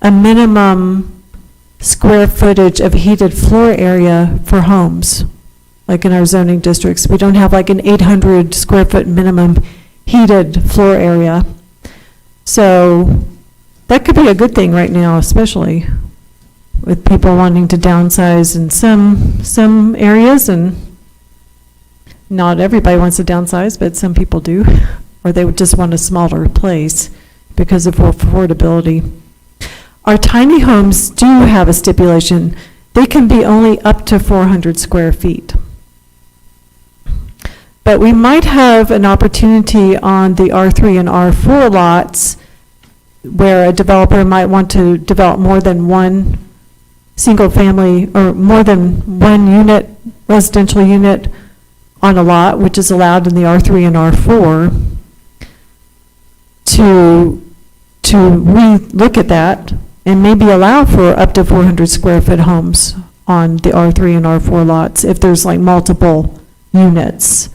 a minimum square footage of heated floor area for homes. Like in our zoning districts, we don't have like an 800 square foot minimum heated floor area. So that could be a good thing right now, especially with people wanting to downsize in some areas, and not everybody wants to downsize, but some people do, or they would just want a smaller place because of affordability. Our tiny homes do have a stipulation. They can be only up to 400 square feet. But we might have an opportunity on the R3 and R4 lots where a developer might want to develop more than one single family or more than one unit, residential unit on a lot, which is allowed in the R3 and R4, to re-look at that and maybe allow for up to 400 square foot homes on the R3 and R4 lots if there's like multiple units.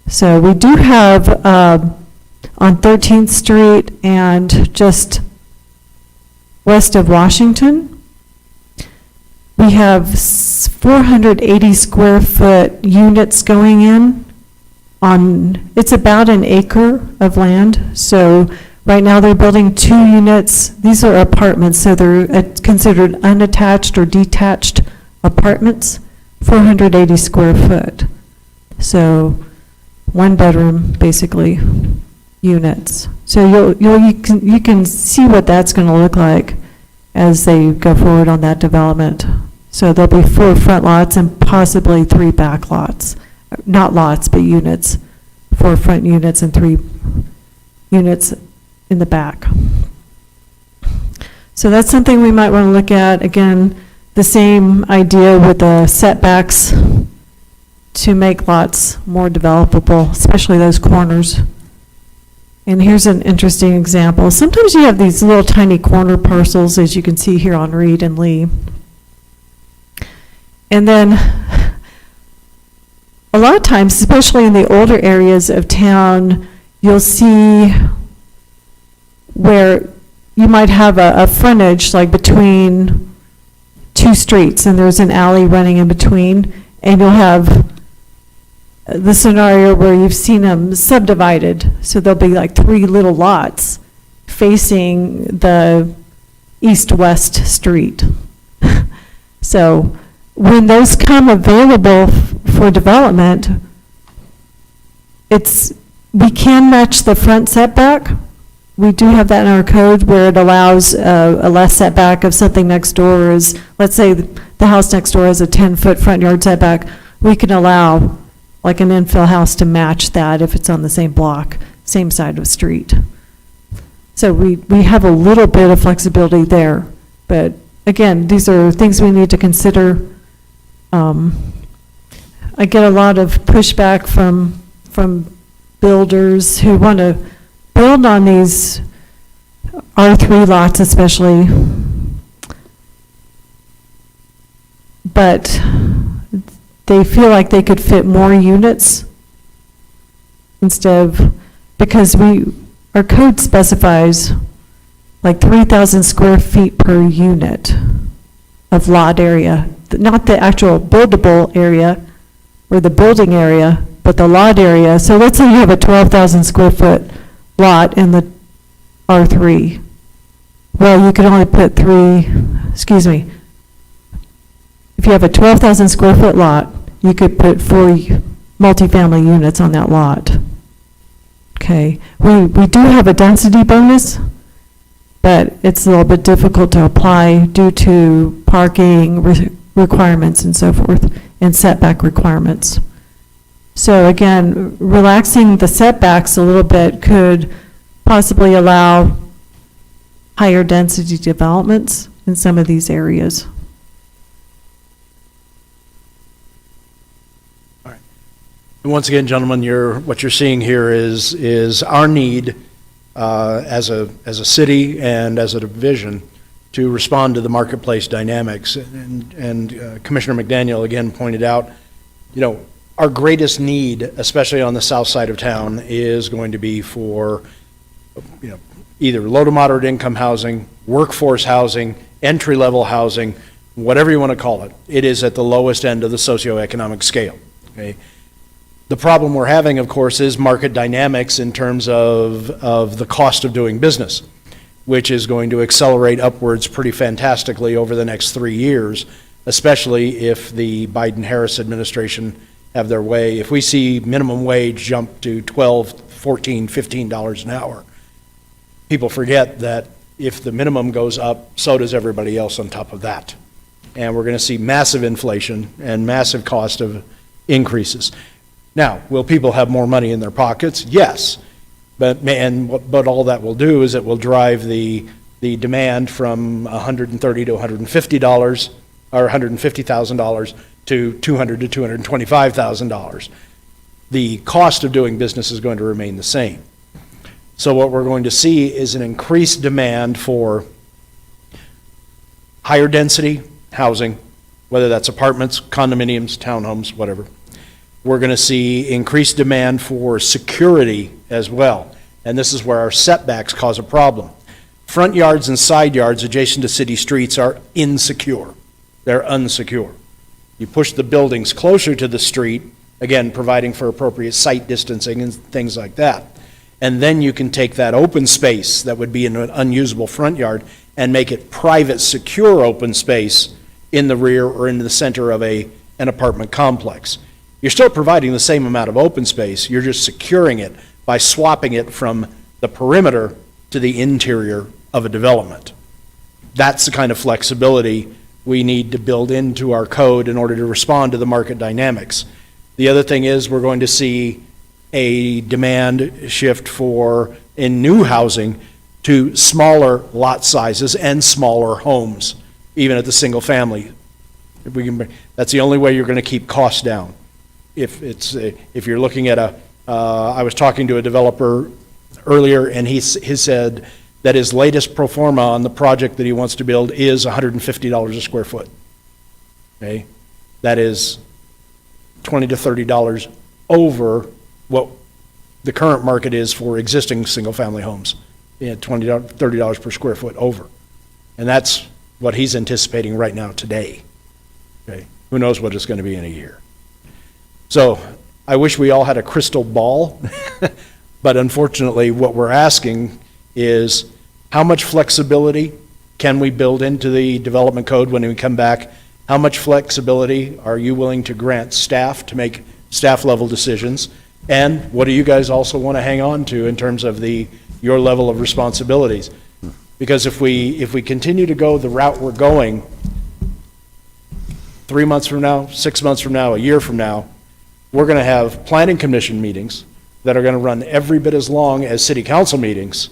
So we do have on 13th Street and just west of Washington, we have 480 square foot units going in on, it's about an acre of land. So right now they're building 2 units. These are apartments, so they're considered unattached or detached apartments, 480 square foot. So 1 bedroom, basically, units. So you can see what that's going to look like as they go forward on that development. So there'll be 4 front lots and possibly 3 back lots. Not lots, but units. 4 front units and 3 units in the back. So that's something we might want to look at. Again, the same idea with the setbacks to make lots more developable, especially those corners. And here's an interesting example. Sometimes you have these little tiny corner parcels, as you can see here on Reed and Lee. And then a lot of times, especially in the older areas of town, you'll see where you might have a frontage like between 2 streets and there's an alley running in between, and you'll have the scenario where you've seen them subdivided. So there'll be like 3 little lots facing the east-west street. So when those come available for development, we can match the front setback, we do have that in our code where it allows a less setback if something next door is, let's say the house next door has a 10-foot front yard setback, we can allow like an infill house to match that if it's on the same block, same side of the street. So we have a little bit of flexibility there, but again, these are things we need to consider. I get a lot of pushback from builders who want to build on these R3 lots especially, but they feel like they could fit more units instead of, because our code specifies like 3,000 square feet per unit of lot area, not the actual buildable area or the building area, but the lot area. So let's say you have a 12,000 square foot lot in the R3. Well, you can only put if you have a 12,000 square foot lot, you could put 4 multifamily units on that lot. Okay, we do have a density bonus, but it's a little bit difficult to apply due to parking requirements and so forth, and setback requirements. So again, relaxing the setbacks a little bit could possibly allow higher density developments in some of these areas. And once again, gentlemen, what you're seeing here is our need as a city and as a division to respond to the marketplace dynamics. And Commissioner McDaniel again pointed out, our greatest need, especially on the south side of town, is going to be for, either low to moderate income housing, workforce housing, entry-level housing, whatever you want to call it. It is at the lowest end of the socioeconomic scale. Okay. The problem we're having, of course, is market dynamics in terms of the cost of doing business, which is going to accelerate upwards pretty fantastically over the next 3 years, especially if the Biden-Harris administration have their way. If we see minimum wage jump to $12, $14, $15 an hour, people forget that if the minimum goes up, so does everybody else on top of that. And we're going to see massive inflation and massive cost of increases. Now, will people have more money in their pockets? Yes. But all that will do is it will drive the demand from $130 to $150 or $150,000 to $200 to $225,000. The cost of doing business is going to remain the same. So what we're going to see is an increased demand for higher density housing, whether that's apartments, condominiums, townhomes, whatever. We're going to see increased demand for security as well. And this is where our setbacks cause a problem. Front yards and side yards adjacent to city streets are insecure. They're unsecure. You push the buildings closer to the street, again, providing for appropriate site distancing and things like that. And then you can take that open space that would be in an unusable front yard and make it private, secure open space in the rear or in the center of an apartment complex. You're still providing the same amount of open space, you're just securing it by swapping it from the perimeter to the interior of a development. That's the kind of flexibility we need to build into our code in order to respond to the market dynamics. The other thing is we're going to see a demand shift in new housing to smaller lot sizes and smaller homes, even at the single family. That's the only way you're going to keep costs down. If you're looking at I was talking to a developer earlier, and he said that his latest pro forma on the project that he wants to build is $150 a square foot. Okay, that is $20 to $30 over what the current market is for existing single-family homes. $20 to $30 per square foot over, and that's what he's anticipating right now today. Okay, who knows what it's going to be in a year. So I wish we all had a crystal ball, but unfortunately what we're asking is how much flexibility can we build into the development code when we come back? How much flexibility are you willing to grant staff to make staff level decisions? And what do you guys also want to hang on to in terms of the your level of responsibilities. Because if we continue to go the route we're going, 3 months from now, 6 months from now, a year from now, we're going to have planning commission meetings that are going to run every bit as long as city council meetings,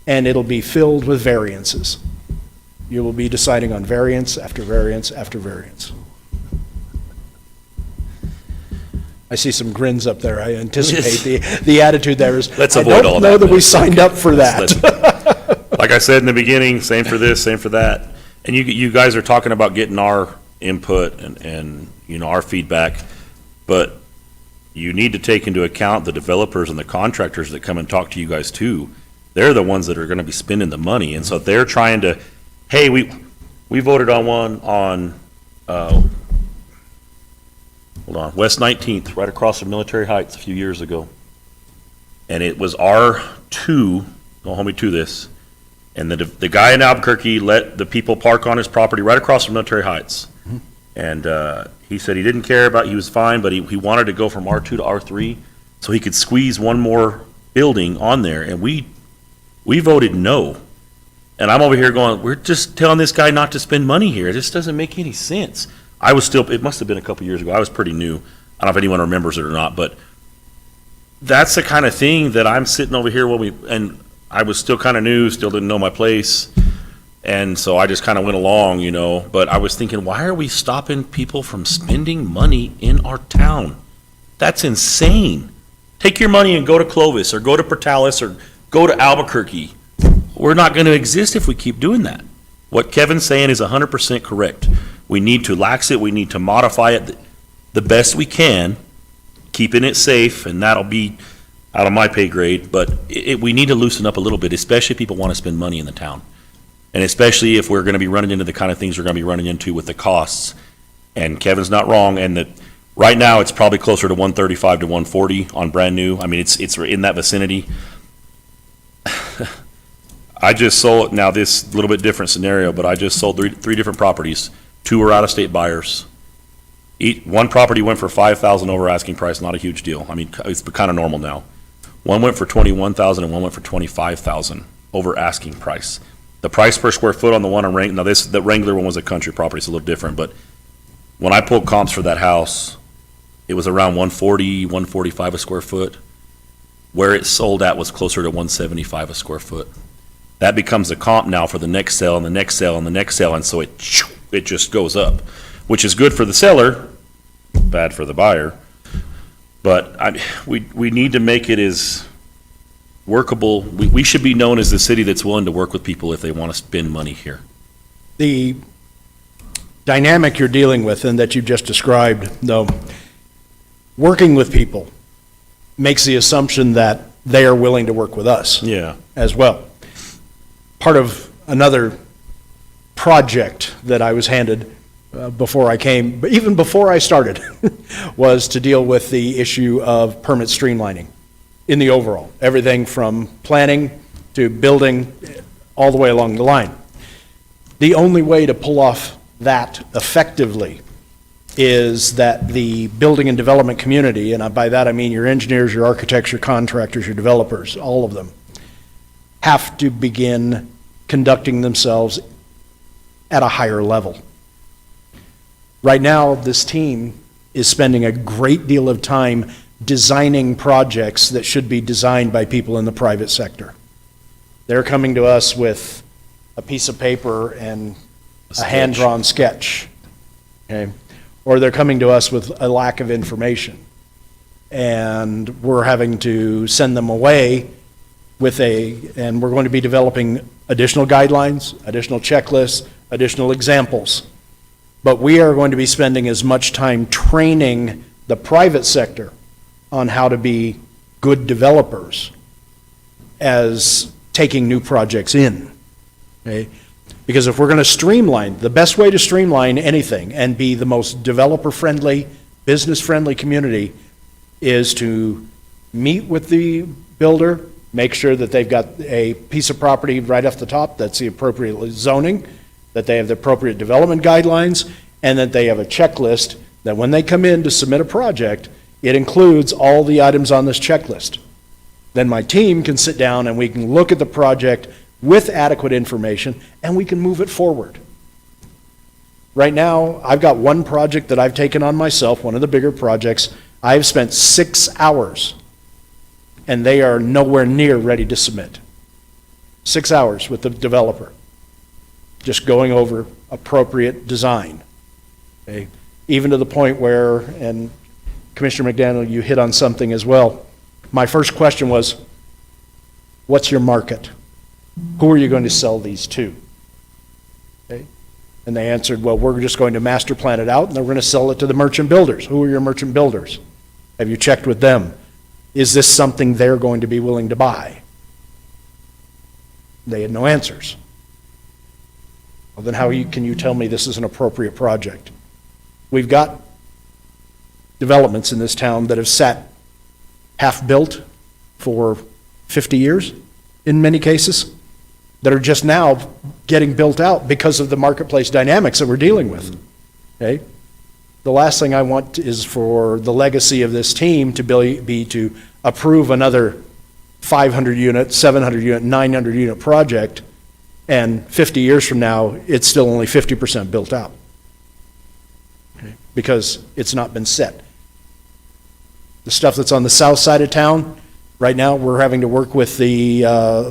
and it'll be filled with variances. You will be deciding on variance after variance after variance. I see some grins up there. I anticipate the attitude there is, Let's avoid all I that. don't know that we signed up for that. Like I said in the beginning, same for this, same for that. And you guys are talking about getting our input and, you know, our feedback, but you need to take into account the developers and the contractors that come and talk to you guys too. They're the ones that are gonna be spending the money, and so they're trying to, hey, we voted on one on, hold on, West 19th, right across from Military Heights a few years ago. And it was R2, don't hold me to this, and the guy in Albuquerque let the people park on his property right across from Military Heights. And he said he didn't care about, he was fine, but he wanted to go from R2 to R3 so he could squeeze one more building on there, and we voted no. And I'm over here going, we're just telling this guy not to spend money here. It just doesn't make any sense. I was still, it must have been a couple years ago. I was pretty new. I don't know if anyone remembers it or not, but that's the kind of thing that I'm sitting over here and I was still kind of new, still didn't know my place. And so I just kind of went along, you know, but I was thinking, why are we stopping people from spending money in our town? That's insane. Take your money and go to Clovis or go to Portales or go to Albuquerque. We're not going to exist if we keep doing that. What Kevin's saying is 100% correct. We need to lax it, we need to modify it the best we can, keeping it safe, and that'll be out of my pay grade, but we need to loosen up a little bit, especially if people want to spend money in the town. And especially if we're going to be running into the kind of things we're going to be running into with the costs. And Kevin's not wrong, and that right now it's probably closer to 135 to 140 on brand new. I mean, it's in that vicinity. I just sold, now this little bit different scenario, but I just sold three different properties. 2 were out-of-state buyers. One property went for $5,000 over asking price, not a huge deal. I mean, it's kind of normal now. One went for $21,000 and one went for $25,000 over asking price. The price per square foot on the one on Wrangler, now the Wrangler one was a country property, it's a little different, but when I pulled comps for that house, it was around 140, 145 a square foot. Where it sold at was closer to 175 a square foot. That becomes a comp now for the next sale and the next sale and the next sale, and so it just goes up, which is good for the seller, bad for the buyer. But we need to make it as workable. We should be known as the city that's willing to work with people if they want to spend money here. The dynamic you're dealing with and that you just described, though, working with people makes the assumption that they are willing to work with us Yeah. as well. Part of another project that I was handed before I came, but even before I started, was to deal with the issue of permit streamlining in the overall, everything from planning to building, all the way along the line. The only way to pull off that effectively is that the building and development community, and by that I mean your engineers, your architects, your contractors, your developers, all of them, have to begin conducting themselves at a higher level. Right now, this team is spending a great deal of time designing projects that should be designed by people in the private sector. They're coming to us with a piece of paper and a hand-drawn sketch, okay? Or they're coming to us with a lack of information. And we're having to send them away with and we're going to be developing additional guidelines, additional checklists, additional examples. But we are going to be spending as much time training the private sector on how to be good developers as taking new projects in, okay? Because if we're going to streamline, the best way to streamline anything and be the most developer-friendly, business-friendly community is to meet with the builder, make sure that they've got a piece of property right off the top that's the appropriate zoning, that they have the appropriate development guidelines, and that they have a checklist that when they come in to submit a project, it includes all the items on this checklist. Then my team can sit down and we can look at the project with adequate information, and we can move it forward. Right now, I've got one project that I've taken on myself, one of the bigger projects. I've spent 6 hours, and they are nowhere near ready to submit. 6 hours with the developer, just going over appropriate design. Okay? Even to the point where, and Commissioner McDaniel, you hit on something as well. My first question was, what's your market? Who are you going to sell these to? Okay? And they answered, well, we're just going to master plan it out, and then we're going to sell it to the merchant builders. Who are your merchant builders? Have you checked with them? Is this something they're going to be willing to buy? They had no answers. Well, then how can you tell me this is an appropriate project? We've got developments in this town that have sat half-built for 50 years, in many cases, that are just now getting built out because of the marketplace dynamics that we're dealing with. Okay? The last thing I want is for the legacy of this team to be to approve another 500 unit, 700 unit, 900 unit project, and 50 years from now, it's still only 50% built out. Okay? Because it's not been set. The stuff that's on the south side of town, right now, we're having to work with the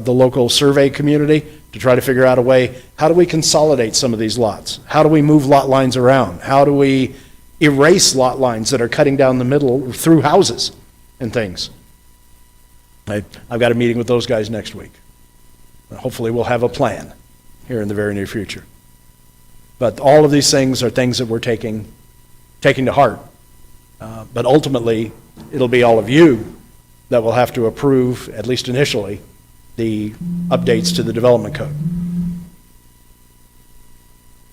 local survey community to try to figure out a way, how do we consolidate some of these lots? How do we move lot lines around? How do we erase lot lines that are cutting down the middle through houses and things? I've got a meeting with those guys next week. Hopefully we'll have a plan here in the very near future. But all of these things are things that we're taking to heart. But ultimately, it'll be all of you that will have to approve, at least initially, the updates to the development code.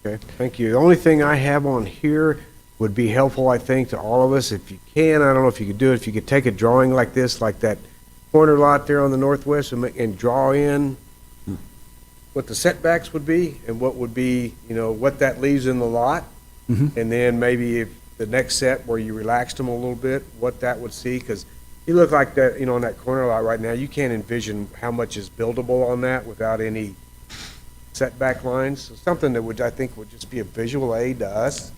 Okay, thank you. The only thing I have on here would be helpful, I think, to all of us. If you can, I don't know if you could do it, if you could take a drawing like this, like that corner lot there on the northwest, and draw in what the setbacks would be and what would be, what that leaves in the lot. Mhm. And then maybe if the next set where you relaxed them a little bit, what that would see, because you look like that, on that corner lot right now, you can't envision how much is buildable on that without any setback lines. So something that I think would just be a visual aid to us.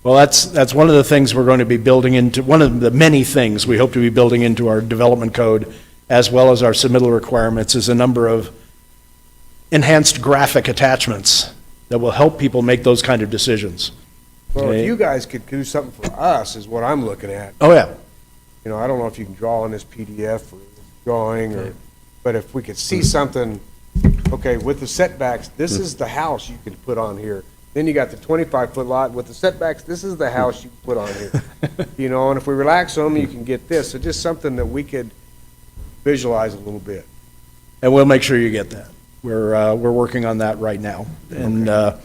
Well, that's one of the things we're going to be building into, one of the many things we hope to be building into our development code, as well as our submittal requirements, is a number of enhanced graphic attachments that will help people make those kind of decisions. Well, Okay. if you guys could do something for us is what I'm looking at. Oh, yeah. I don't know if you can draw on this PDF or drawing, but if we could see something, okay, with the setbacks, this is the house you can put on here. Then you got the 25-foot lot with the setbacks, this is the house you can put on here. And if we relax them, you can get this. So just something that we could visualize a little bit. And we'll make sure you get that. We're working on that right now. And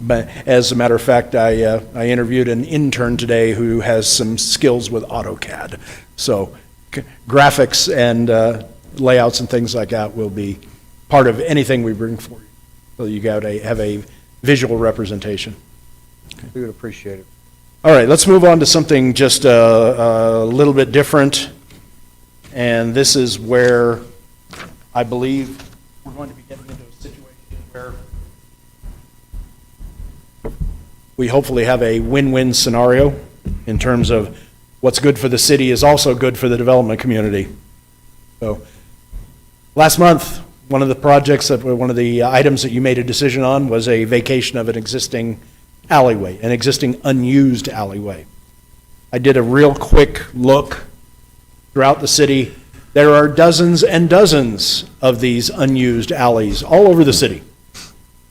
but as a matter of fact, I interviewed an intern today who has some skills with AutoCAD. So graphics and layouts and things like that will be part of anything we bring for you. So you got to have a visual representation. We would appreciate it. All right, let's move on to something just a little bit different. And this is where I believe we're going to be getting into a situation where we hopefully have a win-win scenario in terms of what's good for the city is also good for the development community. So last month, one of the items that you made a decision on was a vacation of an existing alleyway, an existing unused alleyway. I did a real quick look throughout the city. There are dozens and dozens of these unused alleys all over the city.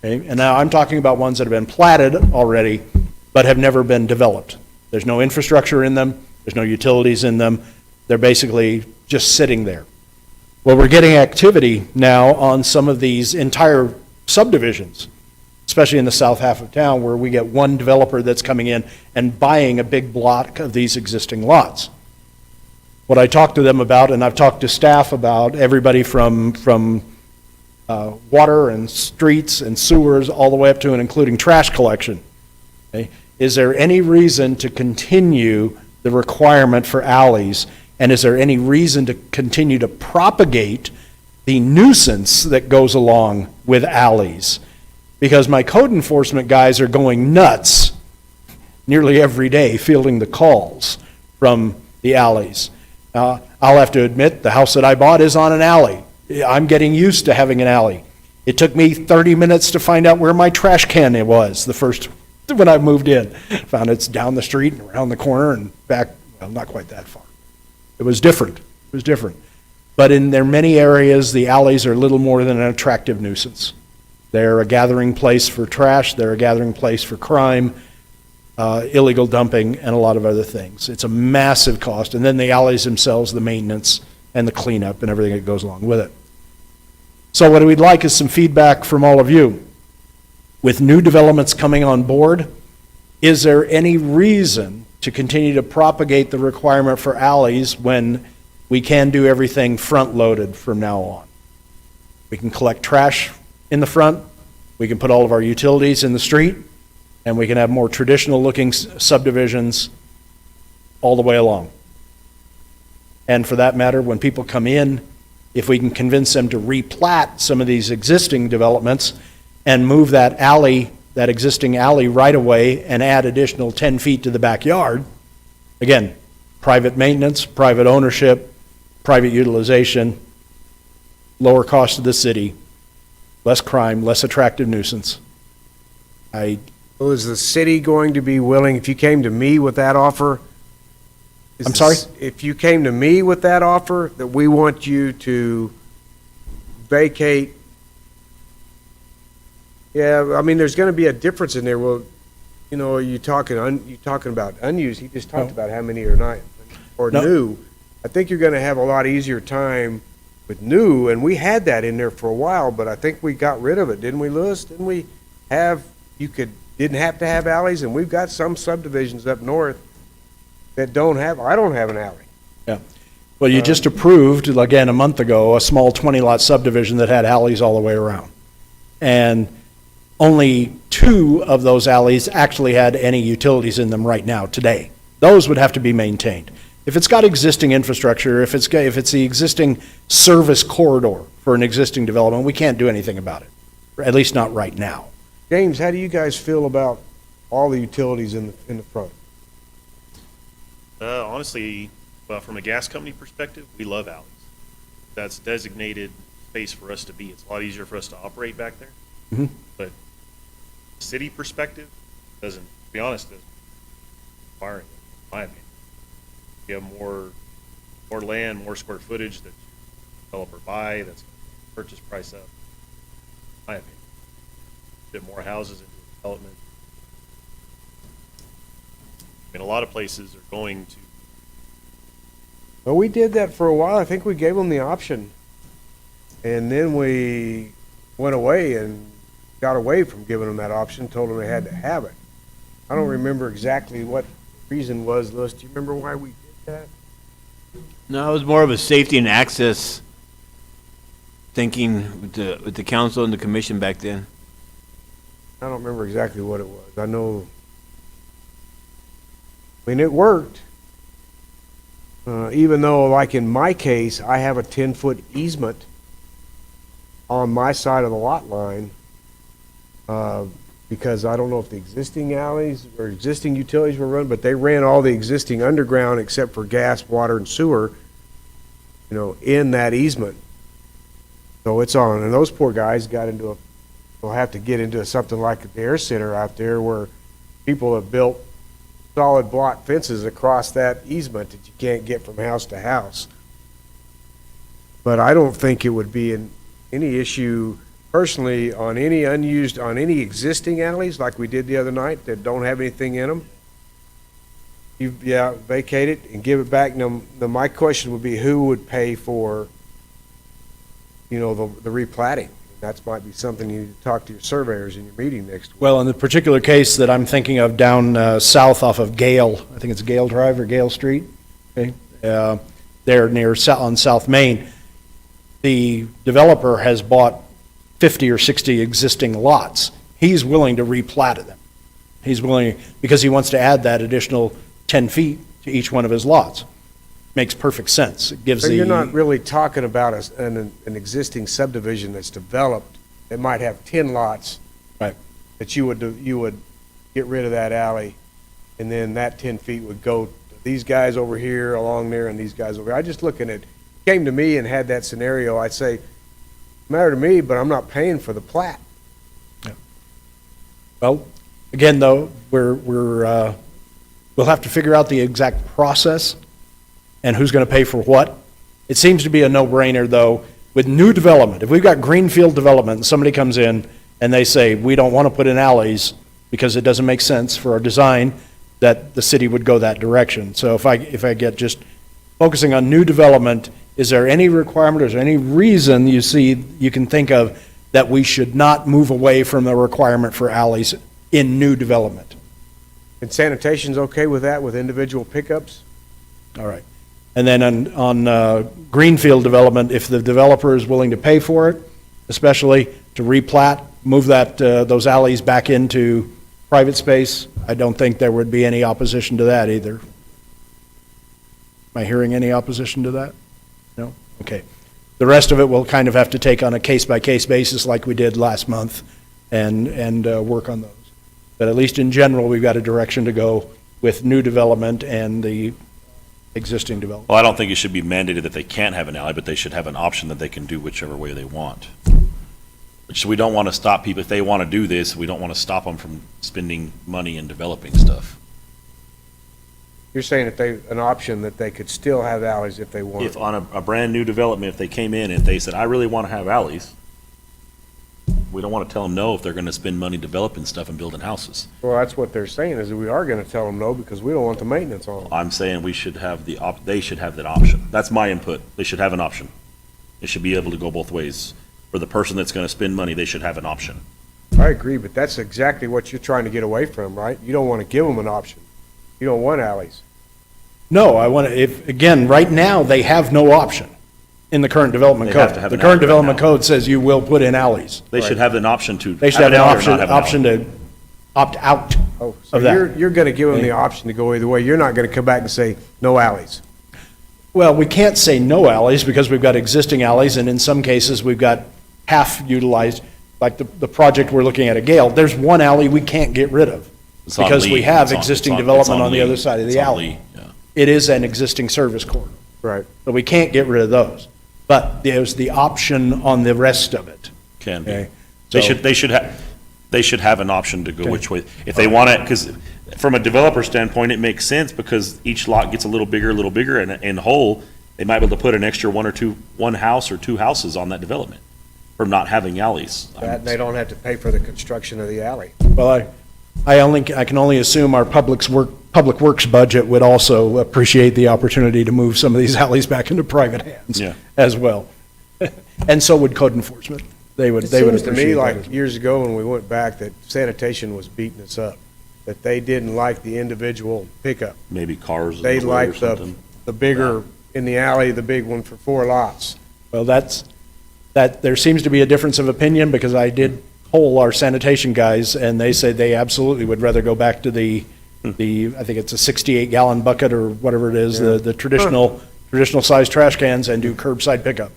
Okay? And now I'm talking about ones that have been platted already, but have never been developed. There's no infrastructure in them. There's no utilities in them. They're basically just sitting there. Well, we're getting activity now on some of these entire subdivisions, especially in the south half of town, where we get one developer that's coming in and buying a big block of these existing lots. What I talked to them about, and I've talked to staff about, everybody from water and streets and sewers all the way up to and including trash collection. Okay? Is there any reason to continue the requirement for alleys And is there any reason to continue to propagate the nuisance that goes along with alleys? Because my code enforcement guys are going nuts nearly every day fielding the calls from the alleys. I'll have to admit, the house that I bought is on an alley. I'm getting used to having an alley. It took me 30 minutes to find out where my trash can was when I moved in. Found it's down the street and around the corner and back, well, not quite that far. It was different. It was different. But in there many areas, the alleys are little more than an attractive nuisance. They're a gathering place for trash, they're a gathering place for crime, illegal dumping, and a lot of other things. It's a massive cost. And then the alleys themselves, the maintenance and the cleanup and everything that goes along with it. So what we'd like is some feedback from all of you. With new developments coming on board, is there any reason to continue to propagate the requirement for alleys when we can do everything front-loaded from now on? We can collect trash in the front, we can put all of our utilities in the street, and we can have more traditional-looking subdivisions all the way along. And for that matter, when people come in, if we can convince them to replat some of these existing developments and move that alley, that existing alley right away and add additional 10 feet to the backyard, again, private maintenance, private ownership, private utilization, lower cost to the city, less crime, less attractive nuisance. So is the city going to be willing, if you came to me with that offer? I'm sorry? If you came to me with that offer, that we want you to vacate, yeah, I mean, there's gonna be a difference in there. Well, you know, are you talking about unused? He just talked about how many are not, or No. new. I think you're gonna have a lot easier time with new, and we had that in there for a while, but I think we got rid of it, didn't we, Louis? Didn't we have, didn't have to have alleys, and we've got some subdivisions up north that I don't have an alley. Yeah. Well, you just approved, again, a month ago, a small 20-lot subdivision that had alleys all the way around. And only 2 of those alleys actually had any utilities in them right now, today. Those would have to be maintained. If it's got existing infrastructure, if it's the existing service corridor for an existing development, we can't do anything about it, at least not right now. James, how do you guys feel about all the utilities in the front? Honestly, well, from a gas company perspective, we love alleys. That's designated space for us to be. It's a lot easier for us to operate back there. Mhm. But city perspective doesn't, to be honest, doesn't require it, in my opinion. You have more land, more square footage that you developer buy, that's purchase price up, in my opinion. Fit more houses into development. I mean, a lot of places are going to. Well, we did that for a while. I think we gave them the option. And then we went away and got away from giving them that option, told them they had to have it. I don't remember exactly what the reason was, Louis. Do you remember why we did that? No, it was more of a safety and access thinking with the council and the commission back then. I don't remember exactly what it was. I know, I mean, it worked. Even though, like in my case, I have a 10-foot easement on my side of the lot line, because I don't know if the existing alleys or existing utilities were run, but they ran all the existing underground except for gas, water, and sewer, you know, in that easement. So it's on, and those poor guys will have to get into something like the air center out there where people have built solid block fences across that easement that you can't get from house to house. But I don't think it would be any issue personally on any existing alleys like we did the other night that don't have anything in them. Vacate it and give it back. Now, my question would be who would pay for, you know, the replatting? That might be something you need to talk to your surveyors in your meeting next week. Well, in the particular case that I'm thinking of down south off of Gale, I think it's Gale Drive or Gale Street, okay? There near on South Main, the developer has bought 50 or 60 existing lots. He's willing to replat them. He's willing, because he wants to add that additional 10 feet to each one of his lots. makes perfect sense. It gives So the. you're not really talking about an existing subdivision that's developed, that might have 10 lots, Right. that you would get rid of that alley, and then that 10 feet would go to these guys over here, along there, and these guys over here. I just looking at, came to me and had that scenario, I'd say, matter to me, but I'm not paying for the plat. Well, again, though, we'll have to figure out the exact process and who's going to pay for what. It seems to be a no-brainer, though, with new development. If we've got greenfield development and somebody comes in and they say, we don't want to put in alleys because it doesn't make sense for our design, that the city would go that direction. So if I get just focusing on new development, is there any requirement, or is there any reason you can think of that we should not move away from the requirement for alleys in new development? And sanitation's okay with that, with individual pickups? All right. And then on greenfield development, if the developer is willing to pay for it, especially to replat, move those alleys back into private space, I don't think there would be any opposition to that either. Am I hearing any opposition to that? No? Okay. The rest of it we'll kind of have to take on a case-by-case basis like we did last month and work on those. But at least in general, we've got a direction to go with new development and the existing development. Well, I don't think it should be mandated that they can't have an alley, but they should have an option that they can do whichever way they want. So we don't want to stop people, if they want to do this, we don't want to stop them from spending money and developing stuff. You're saying that an option that they could still have alleys if they want? If on a brand-new development, if they came in and they said, I really want to have alleys, we don't want to tell them no if they're going to spend money developing stuff and building houses. Well, that's what they're saying, is that we are gonna tell them no, because we don't want the maintenance on them. I'm saying we should have they should have that option. That's my input. They should have an option. It should be able to go both ways. For the person that's going to spend money, they should have an option. I agree, but that's exactly what you're trying to get away from, right? You don't want to give them an option. You don't want alleys. No, again, right now, they have no option in the current development They have code. to have The an current alley right development now. code says you will put in alleys. They should have an option to. They should have an alley or not option have an alley. to opt out Oh, so of that. you're gonna give them the option to go either way. You're not gonna come back and say, no alleys. Well, we can't say no alleys because we've got existing alleys, and in some cases, we've got half utilized, like the project we're looking at Gale. There's one alley we can't get rid of It's on because Lee. we have It's on- existing it's on development on the Lee. other side of It's the on alley. Lee, yeah. It is an existing service corridor, Right. so we can't get rid of those. But there's the option on the rest of it. Can be. Okay. They So- should have an option to go Okay. which way. If they want it, because from a developer standpoint, it makes sense because each lot gets a little bigger, and in whole, they might be able to put an extra one house or two houses on that development from not having alleys. That, and they don't have to pay for the construction of the alley. Well, I can only assume our public works budget would also appreciate the opportunity to move some of these alleys back into private hands Yeah. as well. And so would code enforcement. They would It seems to appreciate me that like as well. years ago when we went back that sanitation was beating us up, that they didn't like the individual pickup. Maybe cars. They in the way or liked something. the bigger, in the alley, the big one for 4 lots. Well, there seems to be a difference of opinion because I did poll our sanitation guys and they say they absolutely would rather go back to the, I think it's a 68-gallon bucket or whatever it is, the traditional size trash cans and do curbside pickup.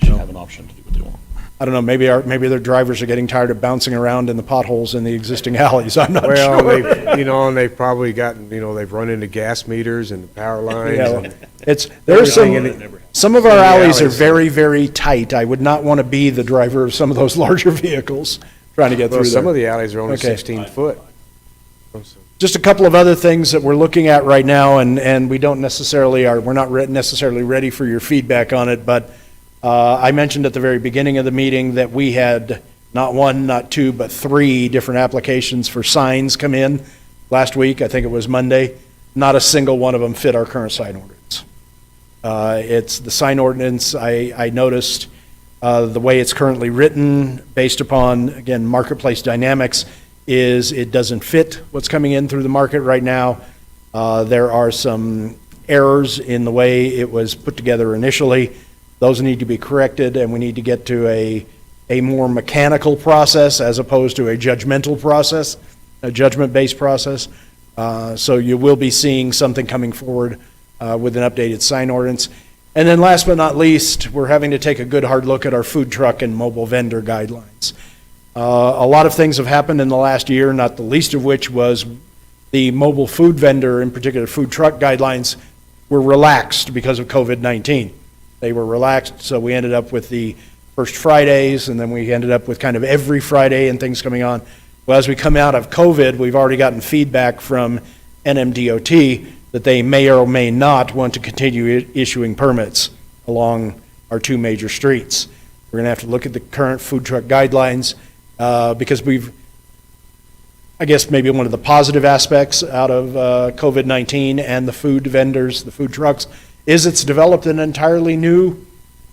Should have an option to do what they want. I don't know, maybe their drivers are getting tired of bouncing around in the potholes in the existing alleys, I'm not Well, sure. and they've probably gotten, they've run into gas meters and power lines. Yeah, and there's everything some of our in the alleys are alleys. very, very tight. I would not want to be the driver of some of those larger vehicles trying to get Well, through some of there. the alleys are only Okay. 16 foot. Just a couple of other things that we're looking at right now, and we're not necessarily ready for your feedback on it, but I mentioned at the very beginning of the meeting that we had not one, not two, but 3 different applications for signs come in last week. I think it was Monday. Not a single one of them fit our current sign ordinance. It's the sign ordinance, I noticed, the way it's currently written, based upon, again, marketplace dynamics, is it doesn't fit what's coming in through the market right now. There are some errors in the way it was put together initially. Those need to be corrected, and we need to get to a more mechanical process as opposed to a judgmental process, a judgment-based process. So you will be seeing something coming forward with an updated sign ordinance. And then last but not least, we're having to take a good hard look at our food truck and mobile vendor guidelines. A lot of things have happened in the last year, not the least of which was the mobile food vendor, in particular food truck guidelines, were relaxed because of COVID-19. They were relaxed, so we ended up with the first Fridays, and then we ended up with kind of every Friday and things coming on. Well, as we come out of COVID, we've already gotten feedback from NMDOT that they may or may not want to continue issuing permits along our two major streets. We're going to have to look at the current food truck guidelines because I guess maybe one of the positive aspects out of COVID-19 and the food vendors, the food trucks, is it's developed an entirely new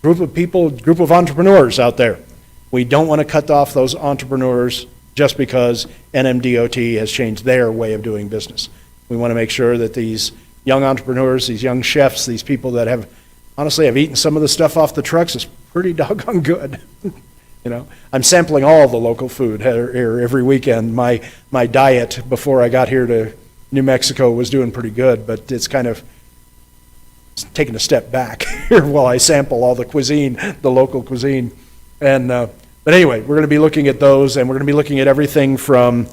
group of people, group of entrepreneurs out there. We don't want to cut off those entrepreneurs just because NMDOT has changed their way of doing business. We want to make sure that these young entrepreneurs, these young chefs, these people that have, honestly, have eaten some of the stuff off the trucks is pretty doggone good. You know, I'm sampling all the local food here every weekend. My diet before I got here to New Mexico was doing pretty good, but it's kind of taking a step back here while I sample all the cuisine, the local cuisine. And but anyway, we're going to be looking at those, and we're going to be looking at everything from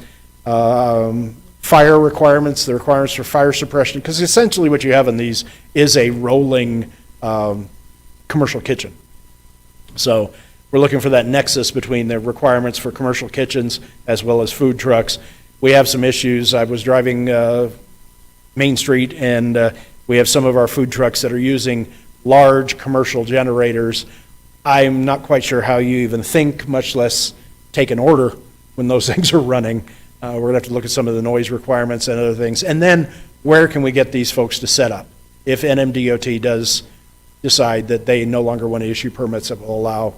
fire requirements, the requirements for fire suppression, because essentially what you have in these is a rolling commercial kitchen. So we're looking for that nexus between the requirements for commercial kitchens as well as food trucks. We have some issues. I was driving Main Street, and we have some of our food trucks that are using large commercial generators. I'm not quite sure how you even think, much less take an order when those things are running. We're going to have to look at some of the noise requirements and other things. And then where can we get these folks to set up if NMDOT does decide that they no longer want to issue permits that will allow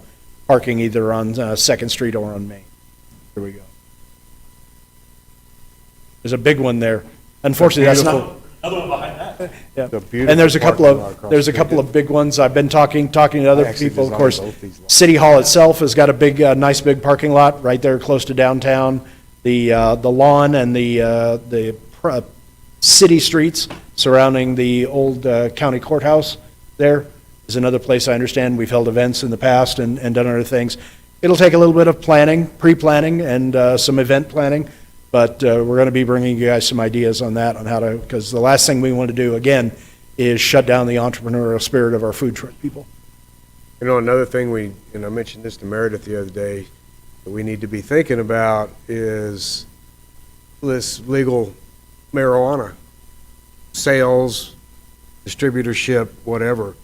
parking either on 2nd Street or on Main. Here we go. There's a big one there. Unfortunately, that's not. Another one behind that. Yeah. It's a beautiful And there's a couple parking lot of, across there's a the couple street. of big ones. I've been talking to other actually people. Of designed course, both these lots. City Hall itself has got a big, nice big parking lot right there close to downtown. The lawn and the city streets surrounding the old county courthouse there is another place I understand we've held events in the past and done other things. It'll take a little bit of planning, pre-planning, and some event planning, but we're going to be bringing you guys some ideas on that, on how to, because the last thing we want to do, again, is shut down the entrepreneurial spirit of our food truck people. You know, another thing and I mentioned this to Meredith the other day, that we need to be thinking about is this legal marijuana sales, distributorship, whatever.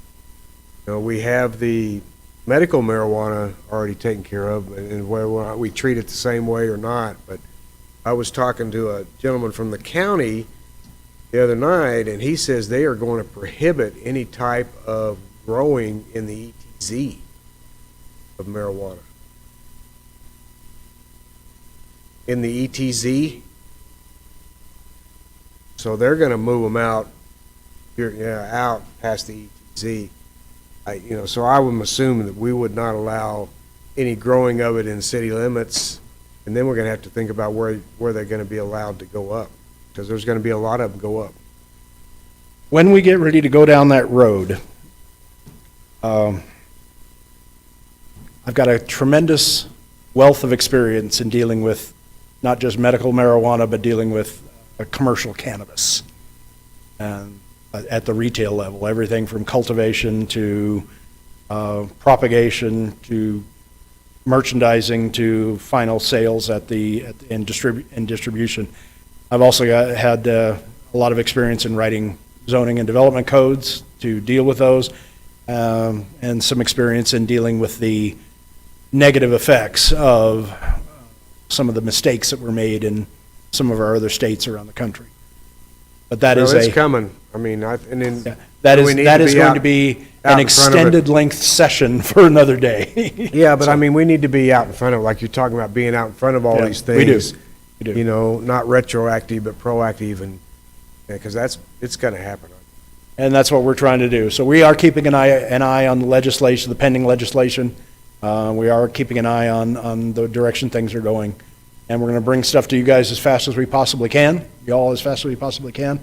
You know, we have the medical marijuana already taken care of, and whether or not we treat it the same way or not. But I was talking to a gentleman from the county the other night, and he says they are going to prohibit any type of growing in the ETZ of marijuana. In the ETZ. So they're going to move them out, out past the ETZ. So I would assume that we would not allow any growing of it in city limits, and then we're going to have to think about where they're going to be allowed to go up, because there's going to be a lot of them go up. When we get ready to go down that road, I've got a tremendous wealth of experience in dealing with not just medical marijuana, but dealing with commercial cannabis. And at the retail level, everything from cultivation to propagation to merchandising to final sales in distribution. I've also had a lot of experience in writing zoning and development codes to deal with those, and some experience in dealing with the negative effects of some of the mistakes that were made in some of our other states around the country. But that is It's coming. I mean, that is going to be an extended length session for another day. Yeah, but I mean, we need to be out in front of, like you're talking about, being out in front of all Yeah, these we do. things. We do. You know, not retroactive, but proactive, and, because it's going to happen. And that's what we're trying to do. So we are keeping an eye on the legislation, the pending legislation. We are keeping an eye on the direction things are going. And we're going to bring stuff to you guys as fast as we possibly can, y'all as fast as we possibly can.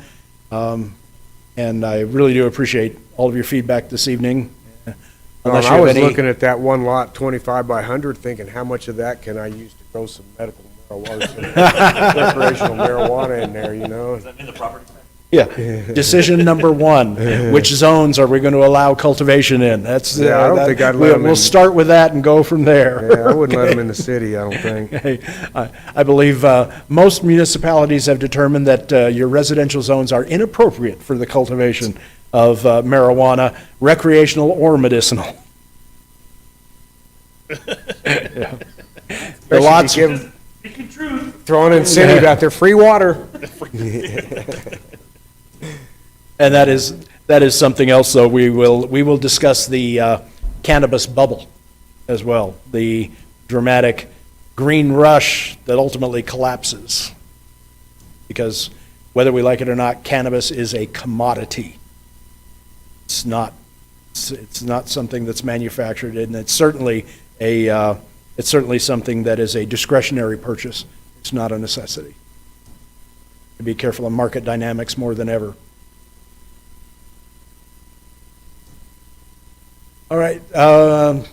And I really do appreciate all of your feedback this evening. Well, Unless and you I have was any- looking at that one lot, 25 by 100, thinking, how much of that can I use to grow some medical marijuana, some recreational marijuana in there, you know? In the property? Yeah. Decision number one, which zones are we going to allow cultivation in? That's, Yeah, I don't that- think I'd let 'em we'll in. start with that and go from there. Yeah, I wouldn't let them in the city, I don't think. Okay. I believe most municipalities have determined that your residential zones are inappropriate for the cultivation of marijuana, recreational or medicinal. Yeah. The lots, Throwing incentive out there, free water. and that is something else, though. We will discuss the cannabis bubble as well, the dramatic green rush that ultimately collapses. Because whether we like it or not, cannabis is a commodity. It's not something that's manufactured, and it's certainly something that is a discretionary purchase. It's not a necessity. To be careful of market dynamics more than ever. All right. I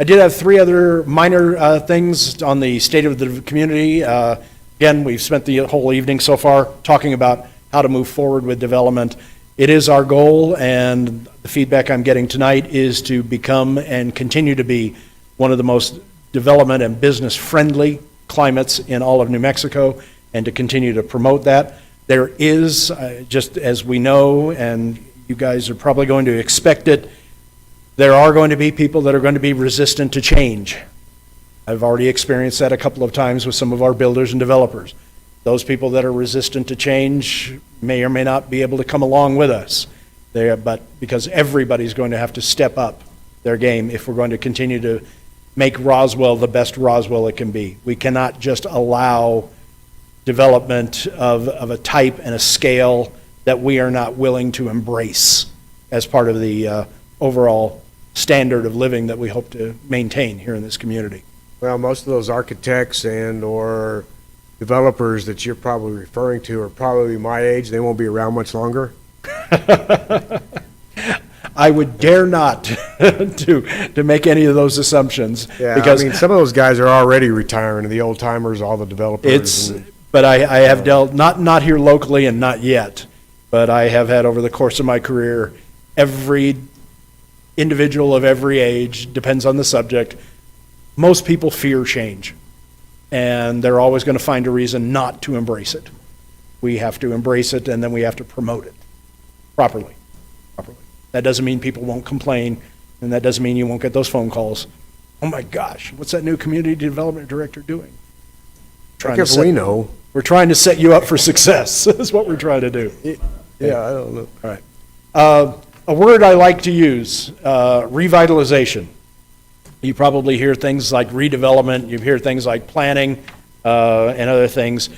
did have three other minor things on the state of the community. Again, we've spent the whole evening so far talking about how to move forward with development. It is our goal, and the feedback I'm getting tonight is to become and continue to be one of the most development and business-friendly climates in all of New Mexico, and to continue to promote that. There is, just as we know, and you guys are probably going to expect it, there are going to be people that are going to be resistant to change. I've already experienced that a couple of times with some of our builders and developers. Those people that are resistant to change may or may not be able to come along with us. But because everybody's going to have to step up their game if we're going to continue to make Roswell the best Roswell it can be. We cannot just allow development of a type and a scale that we are not willing to embrace as part of the overall standard of living that we hope to maintain here in this community. Well, most of those architects and/or developers that you're probably referring to are probably my age. They won't be around much longer. I would dare not to make any of those assumptions. Yeah, because I mean, some of those guys are already retiring, the old timers, all the developers. but I have dealt, not here locally and not yet, but I have had over the course of my career, every individual of every age, depends on the subject. Most people fear change, and they're always going to find a reason not to embrace it. We have to embrace it, and then we have to promote it properly. That doesn't mean people won't complain, and that doesn't mean you won't get those phone calls. Oh my gosh, what's that new community development director doing? We know. We're trying to set you up for success, is what we're trying to do. Yeah, I don't know. All right. A word I like to use, revitalization. You probably hear things like redevelopment, you hear things like planning, and other things.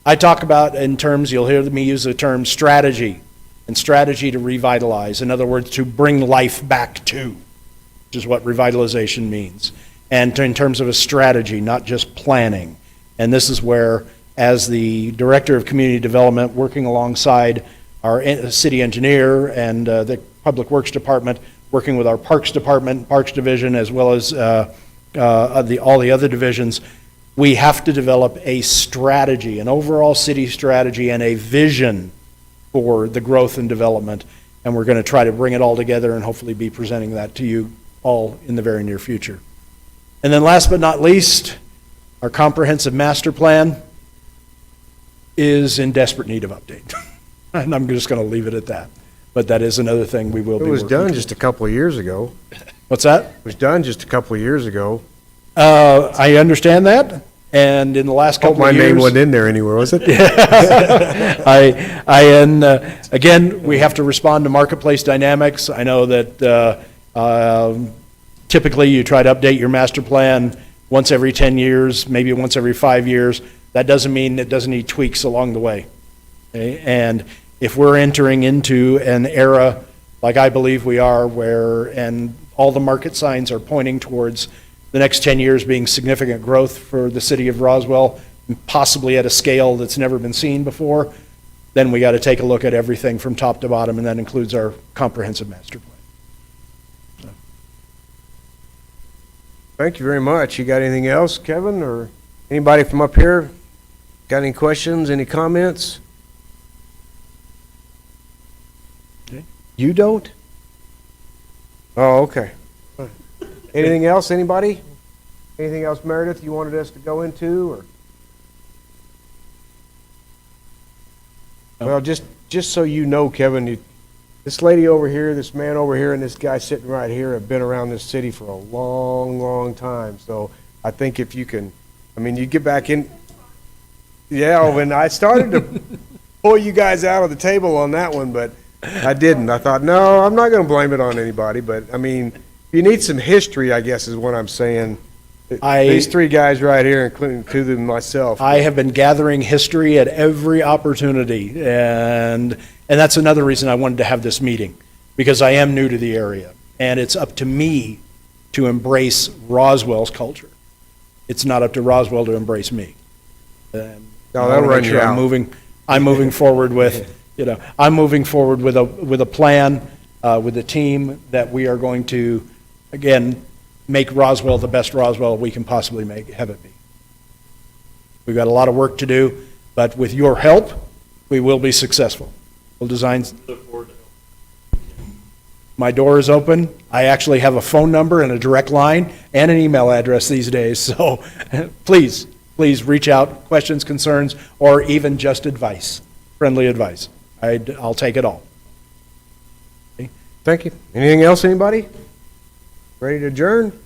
I talk about in terms, you'll hear me use the term strategy, and strategy to revitalize. In other words, to bring life back to, which is what revitalization means. And in terms of a strategy, not just planning. And this is where, as the Director of Community Development, working alongside our city engineer and the Public Works Department, working with our Parks Department, Parks Division, as well as all the other divisions, we have to develop a strategy, an overall city strategy, and a vision for the growth and development. And we're going to try to bring it all together and hopefully be presenting that to you all in the very near future. And then last but not least, our comprehensive master plan is in desperate need of update. And I'm just going to leave it at that. But that is another thing we will be It was working done on. just a couple of years ago. What's that? It was done just a couple of years ago. I understand that, and in the last Hope couple my of years... name wasn't in there anywhere, was it? Again, we have to respond to marketplace dynamics. I know that typically you try to update your master plan once every 10 years, maybe once every 5 years. That doesn't mean it doesn't need tweaks along the way. Okay? And if we're entering into an era, like I believe we are, and all the market signs are pointing towards the next 10 years being significant growth for the city of Roswell, possibly at a scale that's never been seen before, then we got to take a look at everything from top to bottom, and that includes our comprehensive master plan. Thank you very much. You got anything else, Kevin, or anybody from up here? Got any questions, any comments? You don't? Oh, okay. Anything else, anybody? Anything else, Meredith, you wanted us to go into, or? Well, just so you know, Kevin, this lady over here, this man over here, and this guy sitting right here have been around this city for a long, long time. So I think if you can, I mean, you get back in. Yeah, when I started to pull you guys out of the table on that one, but I didn't. I thought, no, I'm not going to blame it on anybody. But, I mean, you need some history, I guess, is what I'm saying. These three guys right here, including myself. I have been gathering history at every opportunity, and that's another reason I wanted to have this meeting, because I am new to the area, and it's up to me to embrace Roswell's culture. It's not up to Roswell to embrace me. And No, that'll run you out. I'm moving forward with, I'm moving forward with a plan, with a team that we are going to, again, make Roswell the best Roswell we can possibly have it be. We've got a lot of work to do, but with your help, we will be successful. We'll design. My door is open. I actually have a phone number and a direct line and an email address these days, so please reach out, questions, concerns, or even just advice, friendly advice. I'll take it all. Thank you. Anything else, anybody? Ready to adjourn?